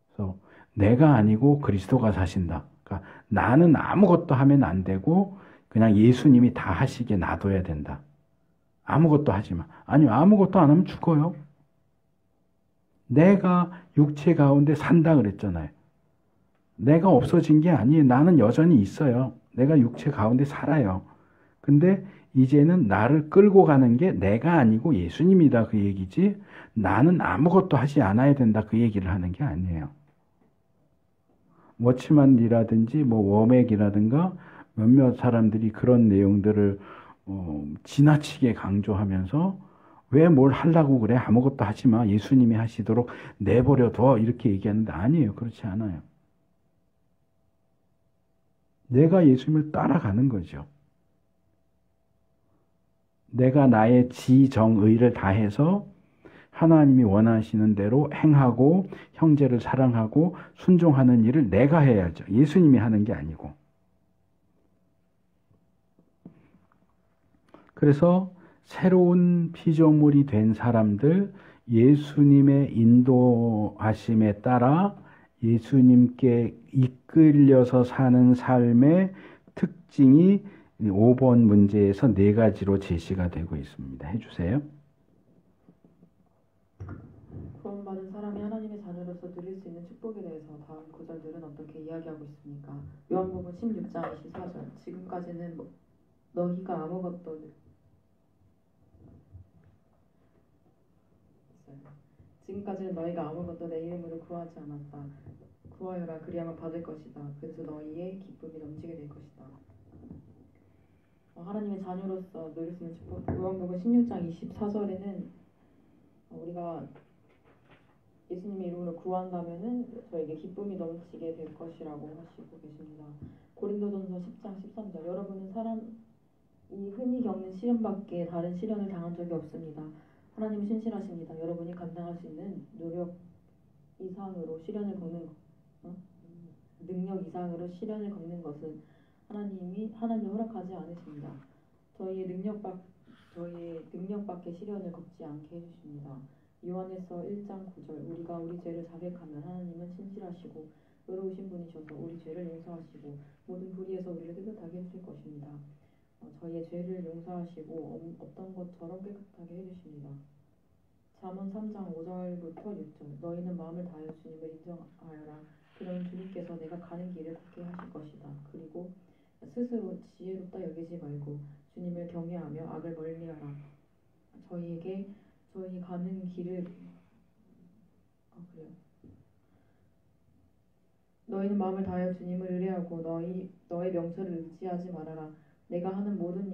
그래서 내가 아니고 그리스도가 사신다. 그러니까 나는 아무것도 하면 안 되고 그냥 예수님이 다 하시게 놔둬야 된다. 아무것도 하지 마. 아니요, 아무것도 안 하면 죽어요. 내가 육체 가운데 산다 그랬잖아요. 내가 없어진 게 아니에요. 나는 여전히 있어요. 내가 육체 가운데 살아요. 근데 이제는 나를 끌고 가는 게 내가 아니고 예수님이다 그 얘기지, 나는 아무것도 하지 않아야 된다 그 얘기를 하는 게 아니에요. 워치만이라든지 뭐 워맥이라든가 몇몇 사람들이 그런 내용들을 지나치게 강조하면서 왜 뭘 하려고 그래? 아무것도 하지 마. 예수님이 하시도록 내버려 둬. 이렇게 얘기하는데 아니에요. 그렇지 않아요. 내가 예수님을 따라가는 거죠. 내가 나의 지정의를 다해서 하나님이 원하시는 대로 행하고 형제를 사랑하고 순종하는 일을 내가 해야죠. 예수님이 하는 게 아니고. 그래서 새로운 피조물이 된 사람들, 예수님의 인도하심에 따라 예수님께 이끌려서 사는 삶의 특징이 5번 문제에서 4가지로 제시가 되고 있습니다. 해주세요. 구원받은 사람이 하나님의 자녀로서 누릴 수 있는 축복에 대해서 다음 구절들은 어떻게 이야기하고 있습니까? 요한복음 16장 24절. 지금까지는 너희가 아무것도 내 이름으로 구하지 않았다. 구하여라 그리하면 받을 것이다. 그래서 너희의 기쁨이 넘치게 될 것이다. 하나님의 자녀로서 누릴 수 있는 축복. 요한복음 16장 24절에는 우리가 예수님의 이름으로 구한다면은 저에게 기쁨이 넘치게 될 것이라고 하시고 계십니다. 고린도전서 10장 13절. 여러분은 사람이 흔히 겪는 시련밖에 다른 시련을 당한 적이 없습니다. 하나님은 신실하십니다. 여러분이 감당할 수 있는 노력 이상으로 시련을 겪는 능력 이상으로 시련을 겪는 것은 하나님이 허락하지 않으십니다. 저희의 능력 밖의 시련을 겪지 않게 해주십니다. 요한에서 1장 9절. 우리가 우리 죄를 자백하면 하나님은 신실하시고 의로우신 분이셔서 우리 죄를 용서하시고 모든 불의에서 우리를 깨끗하게 해주실 것입니다. 저희의 죄를 용서하시고 없던 것처럼 깨끗하게 해주십니다. 잠언 3장 5절부터 6절. 너희는 마음을 다하여 주님을 인정하여라. 그러면 주님께서 내가 가는 길을 걷게 하실 것이다. 그리고 스스로 지혜롭다 여기지 말고 주님을 경외하며 악을 멀리하라. 저희 가는 길을 너희는 마음을 다하여 주님을 의뢰하고 너의 명철을 의지하지 말아라. 내가 하는 모든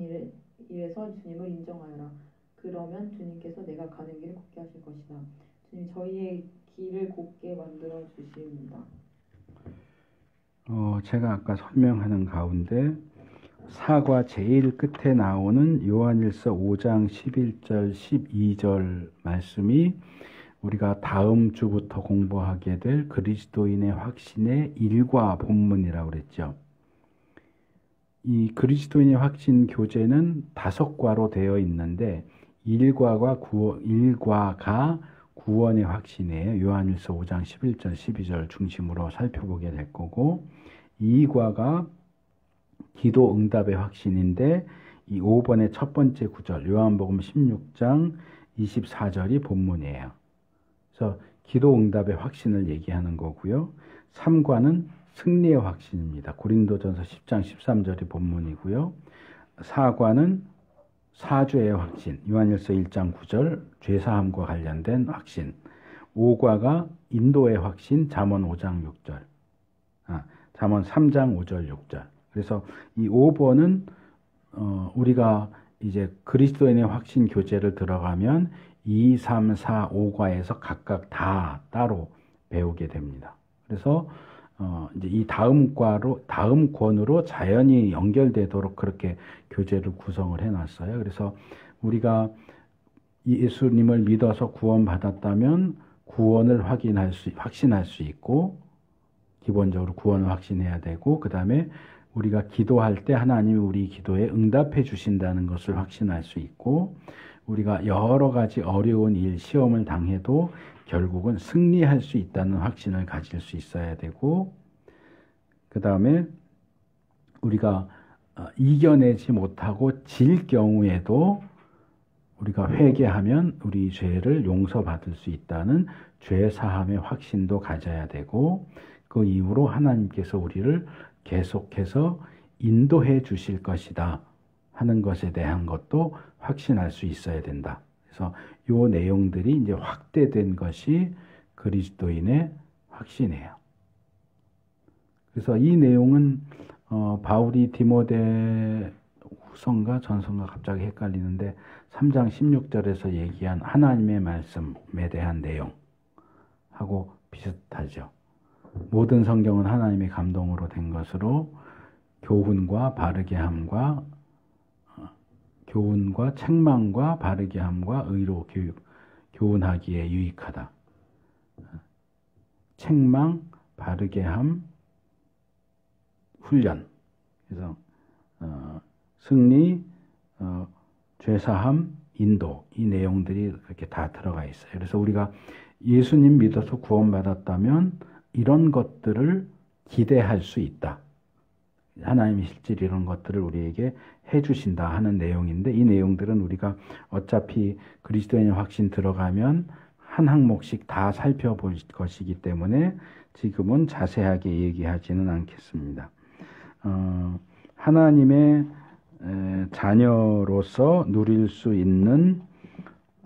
일에서 주님을 인정하여라. 그러면 주님께서 내가 가는 길을 걷게 하실 것이다. 주님 저희의 길을 곱게 만들어 주십니다. 제가 아까 설명하는 가운데 사과 제일 끝에 나오는 요한일서 5장 11절 12절 말씀이 우리가 다음 주부터 공부하게 될 그리스도인의 확신의 일과 본문이라고 그랬죠. 이 그리스도인의 확신 교재는 5과로 되어 있는데 1과가 구원의 확신이에요. 요한일서 5장 11절 12절 중심으로 살펴보게 될 거고, 2과가 기도 응답의 확신인데 이 5번의 첫 번째 구절 요한복음 16장 24절이 본문이에요. 그래서 기도 응답의 확신을 얘기하는 거고요. 3과는 승리의 확신입니다. 고린도전서 10장 13절이 본문이고요. 4과는 사죄의 확신, 요한일서 1장 9절 죄사함과 관련된 확신. 5과가 인도의 확신, 잠언 5장 6절. 잠언 3장 5절 6절. 그래서 이 5번은 우리가 이제 그리스도인의 확신 교재를 들어가면 2, 3, 4, 5과에서 각각 다 따로 배우게 됩니다. 그래서 이제 이 다음 권으로 자연히 연결되도록 그렇게 교재를 구성을 해놨어요. 그래서 우리가 예수님을 믿어서 구원받았다면 구원을 확신할 수 있고, 기본적으로 구원을 확신해야 되고, 그 다음에 우리가 기도할 때 하나님이 우리 기도에 응답해 주신다는 것을 확신할 수 있고, 우리가 여러 가지 어려운 시험을 당해도 결국은 승리할 수 있다는 확신을 가질 수 있어야 되고, 그 다음에 우리가 이겨내지 못하고 질 경우에도 우리가 회개하면 우리 죄를 용서받을 수 있다는 죄 사함의 확신도 가져야 되고 그 이후로 하나님께서 우리를 계속해서 인도해 주실 것이다 하는 것에 대한 것도 확신할 수 있어야 된다. 그래서 이 내용들이 이제 확대된 것이 그리스도인의 확신이에요. 그래서 이 내용은 바울이 디모데 후서인가 전서인가 갑자기 헷갈리는데 3장 16절에서 얘기한 하나님의 말씀에 대한 내용하고 비슷하죠. 모든 성경은 하나님의 감동으로 된 것으로 교훈과 책망과 바르게 함과 의로 교훈하기에 유익하다. 책망, 바르게 함, 훈련. 그래서 승리, 죄사함, 인도 이 내용들이 그렇게 다 들어가 있어요. 그래서 우리가 예수님 믿어서 구원받았다면 이런 것들을 기대할 수 있다. 하나님이 실제로 이런 것들을 우리에게 해주신다 하는 내용인데 이 내용들은 우리가 어차피 그리스도인의 확신 들어가면 한 항목씩 다 살펴볼 것이기 때문에 지금은 자세하게 얘기하지는 않겠습니다. 하나님의 자녀로서 누릴 수 있는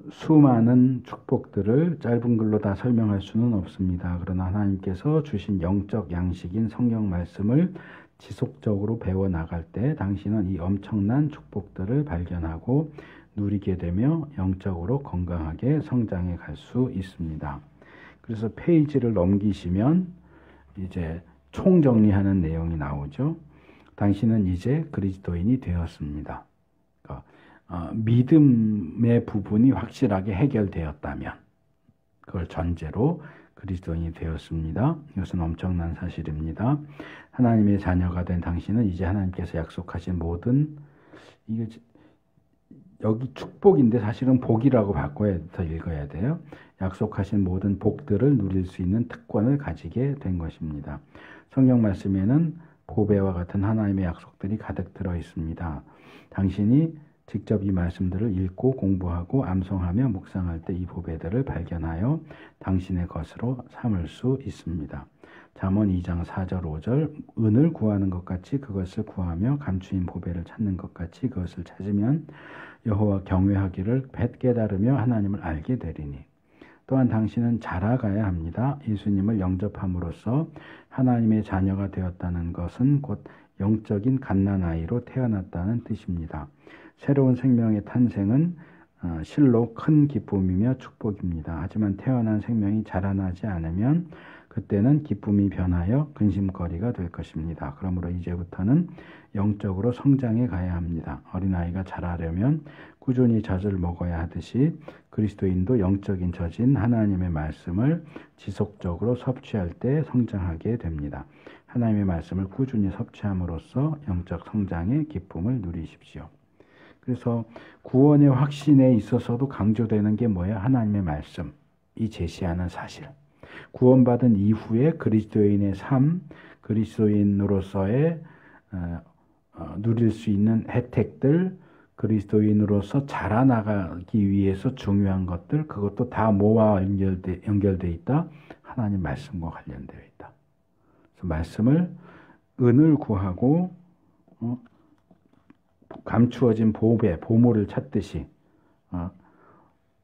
수많은 축복들을 짧은 글로 다 설명할 수는 없습니다. 그러나 하나님께서 주신 영적 양식인 성경 말씀을 지속적으로 배워나갈 때 당신은 이 엄청난 축복들을 발견하고 누리게 되며 영적으로 건강하게 성장해 갈 수 있습니다. 그래서 페이지를 넘기시면 이제 총정리하는 내용이 나오죠. 당신은 이제 그리스도인이 되었습니다. 그러니까 믿음의 부분이 확실하게 해결되었다면 그걸 전제로 그리스도인이 되었습니다. 이것은 엄청난 사실입니다. 하나님의 자녀가 된 당신은 이제 하나님께서 약속하신 모든 이게 여기 축복인데 사실은 복이라고 바꿔서 읽어야 돼요. 약속하신 모든 복들을 누릴 수 있는 특권을 가지게 된 것입니다. 성경 말씀에는 보배와 같은 하나님의 약속들이 가득 들어 있습니다. 당신이 직접 이 말씀들을 읽고 공부하고 암송하며 묵상할 때 이 보배들을 발견하여 당신의 것으로 삼을 수 있습니다. 잠언 2장 4절 5절 은을 구하는 것 같이 그것을 구하며 감추인 보배를 찾는 것 같이 그것을 찾으면 여호와 경외하기를 깨달으며 하나님을 알게 되리니 또한 당신은 자라가야 합니다. 예수님을 영접함으로써 하나님의 자녀가 되었다는 것은 곧 영적인 갓난아이로 태어났다는 뜻입니다. 새로운 생명의 탄생은 실로 큰 기쁨이며 축복입니다. 하지만 태어난 생명이 자라나지 않으면 그때는 기쁨이 변하여 근심거리가 될 것입니다. 그러므로 이제부터는 영적으로 성장해 가야 합니다. 어린아이가 자라려면 꾸준히 젖을 먹어야 하듯이 그리스도인도 영적인 젖인 하나님의 말씀을 지속적으로 섭취할 때 성장하게 됩니다. 하나님의 말씀을 꾸준히 섭취함으로써 영적 성장의 기쁨을 누리십시오. 그래서 구원의 확신에 있어서도 강조되는 게 뭐예요? 하나님의 말씀이 제시하는 사실. 구원받은 이후에 그리스도인의 삶, 그리스도인으로서의 누릴 수 있는 혜택들, 그리스도인으로서 자라나가기 위해서 중요한 것들, 그것도 다 뭐와 연결되어 있다? 하나님 말씀과 관련되어 있다. 그래서 말씀을 은을 구하고 감추어진 보배, 보물을 찾듯이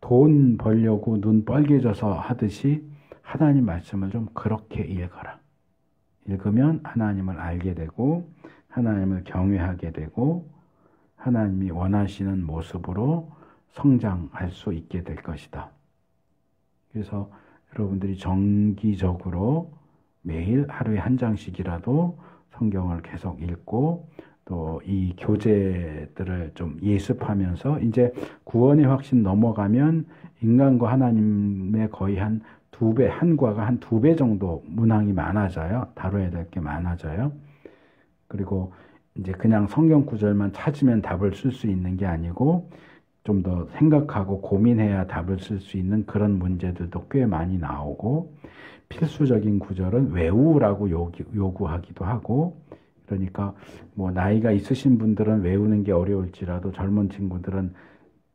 돈 벌려고 눈 빨개져서 하듯이 하나님 말씀을 좀 그렇게 읽어라. 읽으면 하나님을 알게 되고 하나님을 경외하게 되고 하나님이 원하시는 모습으로 성장할 수 있게 될 것이다. 그래서 여러분들이 정기적으로 매일 하루에 한 장씩이라도 성경을 계속 읽고 또 이 교재들을 좀 예습하면서 이제 구원의 확신 넘어가면 인간과 하나님의 거의 한 2배, 한과가 한 2배 정도 문항이 많아져요. 다뤄야 될 게 많아져요. 그리고 이제 그냥 성경 구절만 찾으면 답을 쓸 수 있는 게 아니고 좀 더 생각하고 고민해야 답을 쓸 수 있는 그런 문제들도 꽤 많이 나오고 필수적인 구절은 외우라고 요구하기도 하고 그러니까 뭐 나이가 있으신 분들은 외우는 게 어려울지라도 젊은 친구들은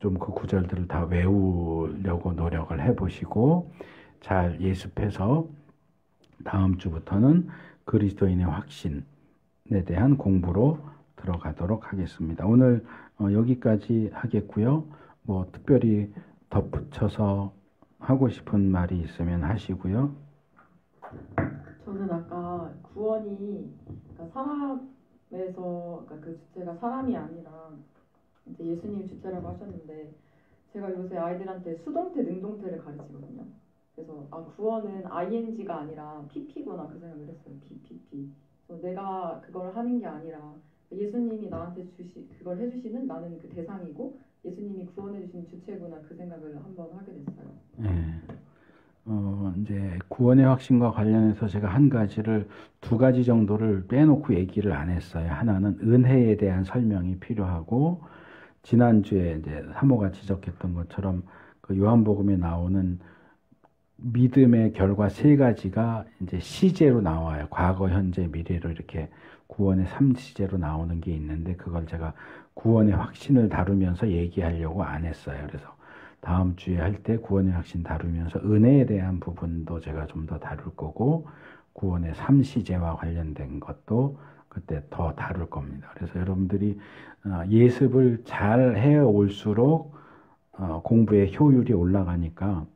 좀 그 구절들을 다 외우려고 노력을 해보시고 잘 예습해서 다음 주부터는 그리스도인의 확신에 대한 공부로 들어가도록 하겠습니다. 오늘 여기까지 하겠고요. 뭐 특별히 덧붙여서 하고 싶은 말이 있으면 하시고요. 저는 아까 구원이 그러니까 사람에서 그러니까 그 주체가 사람이 아니라 이제 예수님 주체라고 하셨는데 제가 요새 아이들한테 수동태, 능동태를 가르치거든요. 그래서 구원은 ing가 아니라 pp구나 그 생각을 했어요. ppp. 그래서 내가 그걸 하는 게 아니라 예수님이 나한테 그걸 해주시는 나는 그 대상이고 예수님이 구원해주신 주체구나 그 생각을 한번 하게 됐어요. 네. 이제 구원의 확신과 관련해서 제가 두 가지 정도를 빼놓고 얘기를 안 했어요. 하나는 은혜에 대한 설명이 필요하고, 지난주에 이제 사모가 지적했던 것처럼 그 요한복음에 나오는 믿음의 결과 세 가지가 이제 시제로 나와요. 과거, 현재, 미래로 이렇게 구원의 3시제로 나오는 게 있는데, 그걸 제가 구원의 확신을 다루면서 얘기하려고 안 했어요. 그래서 다음 주에 할 때 구원의 확신 다루면서 은혜에 대한 부분도 제가 좀 더 다룰 거고, 구원의 3시제와 관련된 것도 그때 더 다룰 겁니다. 그래서 여러분들이 예습을 잘 해올수록 공부의 효율이 올라가니까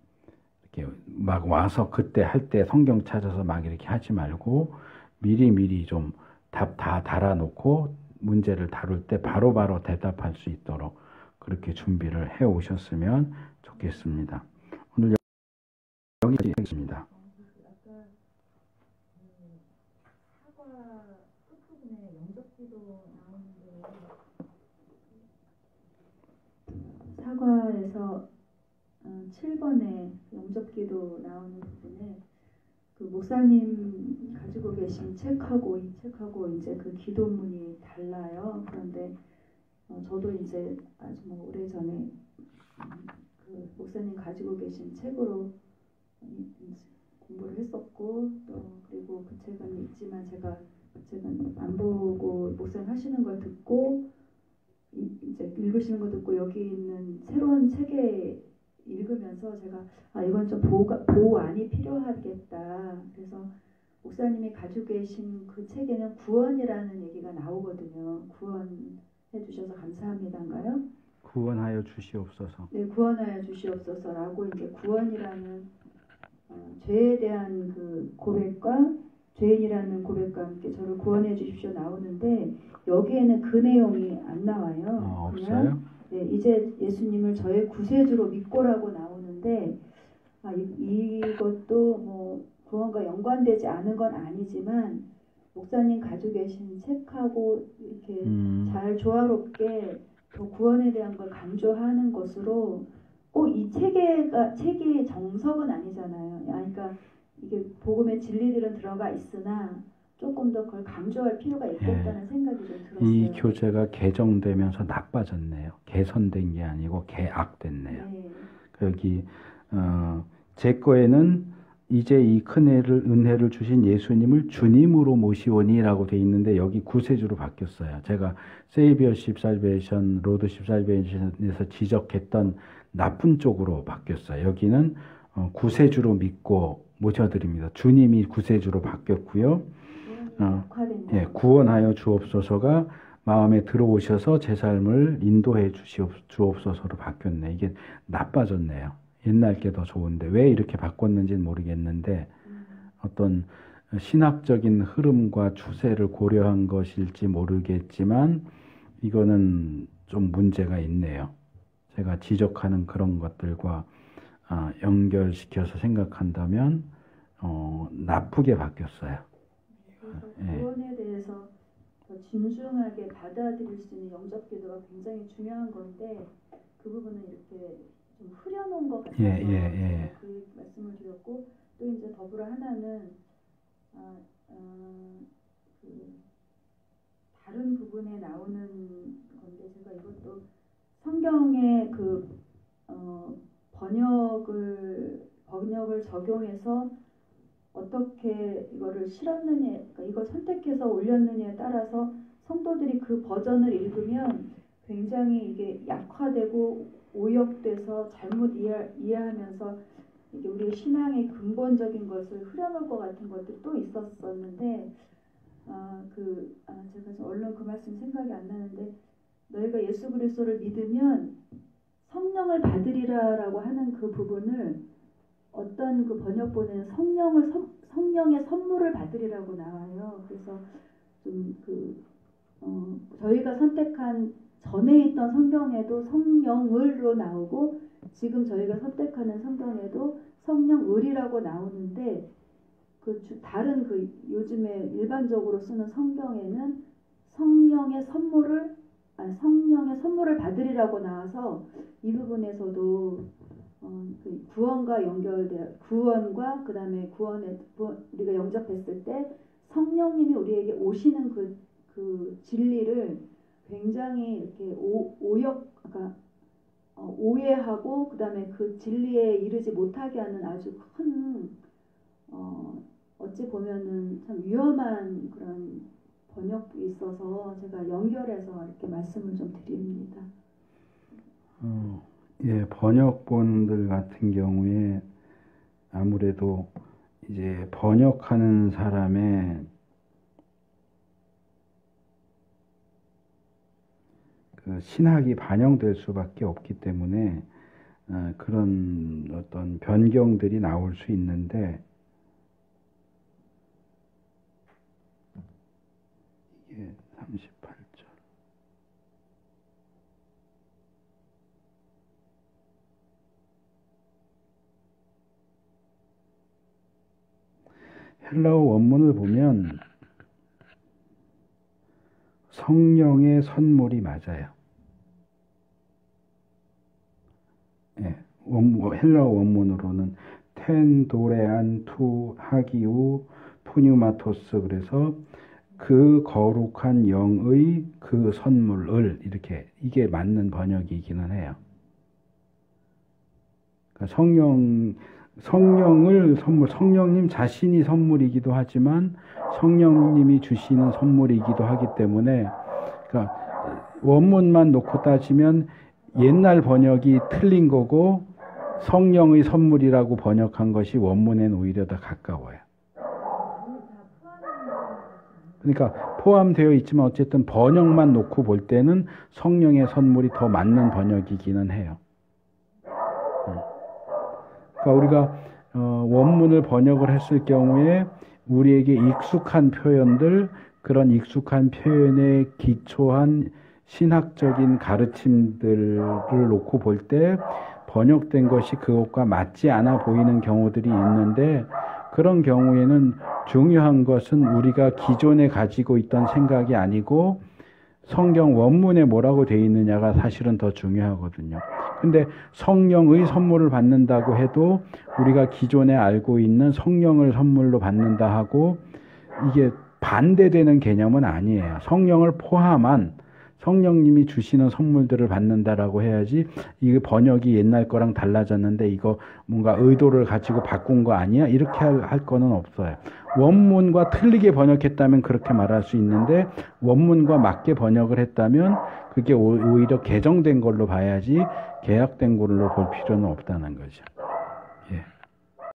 이렇게 막 와서 그때 할 때 성경 찾아서 막 이렇게 하지 말고 미리 좀 답 다 달아놓고 문제를 다룰 때 바로바로 대답할 수 있도록 그렇게 준비를 해 오셨으면 좋겠습니다. 오늘 여기까지 하겠습니다. 사과 끝부분에 영접기도 나오는데 사과에서 7번에 영접기도 나오는 부분에 그 목사님 가지고 계신 책하고 이 책하고 이제 그 기도문이 달라요. 그런데 저도 이제 아주 뭐 오래전에 그 목사님 가지고 계신 책으로 공부를 했었고, 또 그리고 그 책은 있지만 제가 그 책은 안 보고 목사님 하시는 걸 듣고 이제 읽으시는 거 듣고 여기 있는 새로운 책에 읽으면서 제가 이건 좀 보완이 필요하겠다. 그래서 목사님이 가지고 계신 그 책에는 구원이라는 얘기가 나오거든요. 구원해 주셔서 감사합니다인가요? 구원하여 주시옵소서. 네, 구원하여 주시옵소서라고 이제 구원이라는 죄에 대한 그 고백과 죄인이라는 고백과 함께 저를 구원해 주십시오 나오는데 여기에는 그 내용이 안 나와요. 없어요? 네, 이제 예수님을 저의 구세주로 믿고라고 나오는데 이것도 뭐 구원과 연관되지 않은 건 아니지만 목사님 가지고 계신 책하고 이렇게 잘 조화롭게 더 구원에 대한 걸 강조하는 것으로 꼭 이 책의 정석은 아니잖아요. 그러니까 이게 복음의 진리들은 들어가 있으나 조금 더 그걸 강조할 필요가 있겠다는 생각이 좀 들었어요. 이 교재가 개정되면서 나빠졌네요. 개선된 게 아니고 개악됐네요. 네. 여기 제 거에는 이제 이 큰 은혜를 주신 예수님을 주님으로 모시오니라고 돼 있는데 여기 구세주로 바뀌었어요. 제가 세이비어십 살베이션, 로드십 살베이션에서 지적했던 나쁜 쪽으로 바뀌었어요. 여기는 구세주로 믿고 모셔드립니다. 주님이 구세주로 바뀌었고요. 구원하여 주옵소서가 마음에 들어오셔서 제 삶을 인도해 주옵소서로 바뀌었네. 이게 나빠졌네요. 옛날 게 더 좋은데 왜 이렇게 바꿨는지는 모르겠는데 어떤 신학적인 흐름과 추세를 고려한 것일지 모르겠지만 이거는 좀 문제가 있네요. 제가 지적하는 그런 것들과 연결시켜서 생각한다면 나쁘게 바뀌었어요. 그래서 구원에 대해서 더 진중하게 받아들일 수 있는 영접기도가 굉장히 중요한 건데 그 부분은 이렇게 좀 흐려놓은 것 같아서 그 말씀을 드렸고 또 이제 더불어 하나는 그 다른 부분에 나오는 건데 제가 이것도 성경의 그 번역을 적용해서 어떻게 이거를 실었느냐, 그러니까 이걸 선택해서 올렸느냐에 따라서 성도들이 그 버전을 읽으면 굉장히 이게 약화되고 오역돼서 잘못 이해하면서 이게 우리의 신앙의 근본적인 것을 흐려놓을 것 같은 것도 또 있었었는데 제가 좀 얼른 그 말씀 생각이 안 나는데 너희가 예수 그리스도를 믿으면 성령을 받으리라라고 하는 그 부분을 어떤 그 번역본에는 성령의 선물을 받으리라고 나와요. 그래서 좀 저희가 선택한 전에 있던 성경에도 성령을로 나오고 지금 저희가 선택하는 성경에도 성령을이라고 나오는데 다른 요즘에 일반적으로 쓰는 성경에는 성령의 선물을 받으리라고 나와서 이 부분에서도 구원과 그다음에 우리가 영접했을 때 성령님이 우리에게 오시는 그 진리를 굉장히 이렇게 오해하고 그다음에 그 진리에 이르지 못하게 하는 아주 큰 어찌 보면은 참 위험한 그런 번역이 있어서 제가 연결해서 이렇게 말씀을 좀 드립니다. 예, 번역본들 같은 경우에 아무래도 이제 번역하는 사람의 그 신학이 반영될 수밖에 없기 때문에 그런 어떤 변경들이 나올 수 있는데 이게 38절 헬라어 원문을 보면 성령의 선물이 맞아요. 예, 헬라어 원문으로는 텐 도레안 투 하기우 푸뉴마토스 그래서 그 거룩한 영의 그 선물을 이게 맞는 번역이기는 해요. 그러니까 성령을 성령님 자신이 선물이기도 하지만 성령님이 주시는 선물이기도 하기 때문에 그러니까 원문만 놓고 따지면 옛날 번역이 틀린 거고 성령의 선물이라고 번역한 것이 원문엔 오히려 더 가까워요. 그러니까 포함되어 있지만 어쨌든 번역만 놓고 볼 때는 성령의 선물이 더 맞는 번역이기는 해요. 그러니까 우리가 원문을 번역을 했을 경우에 우리에게 익숙한 표현들, 그런 익숙한 표현에 기초한 신학적인 가르침들을 놓고 볼 때 번역된 것이 그것과 맞지 않아 보이는 경우들이 있는데 그런 경우에는 중요한 것은 우리가 기존에 가지고 있던 생각이 아니고 성경 원문에 뭐라고 되어 있느냐가 사실은 더 중요하거든요. 근데 성령의 선물을 받는다고 해도 우리가 기존에 알고 있는 성령을 선물로 받는다 하고 이게 반대되는 개념은 아니에요. 성령을 포함한 성령님이 주시는 선물들을 받는다라고 해야지 이게 번역이 옛날 거랑 달라졌는데 이거 뭔가 의도를 가지고 바꾼 거 아니야? 이렇게 할 거는 없어요. 원문과 틀리게 번역했다면 그렇게 말할 수 있는데 원문과 맞게 번역을 했다면 그게 오히려 개정된 걸로 봐야지 개혁된 걸로 볼 필요는 없다는 거죠. 예.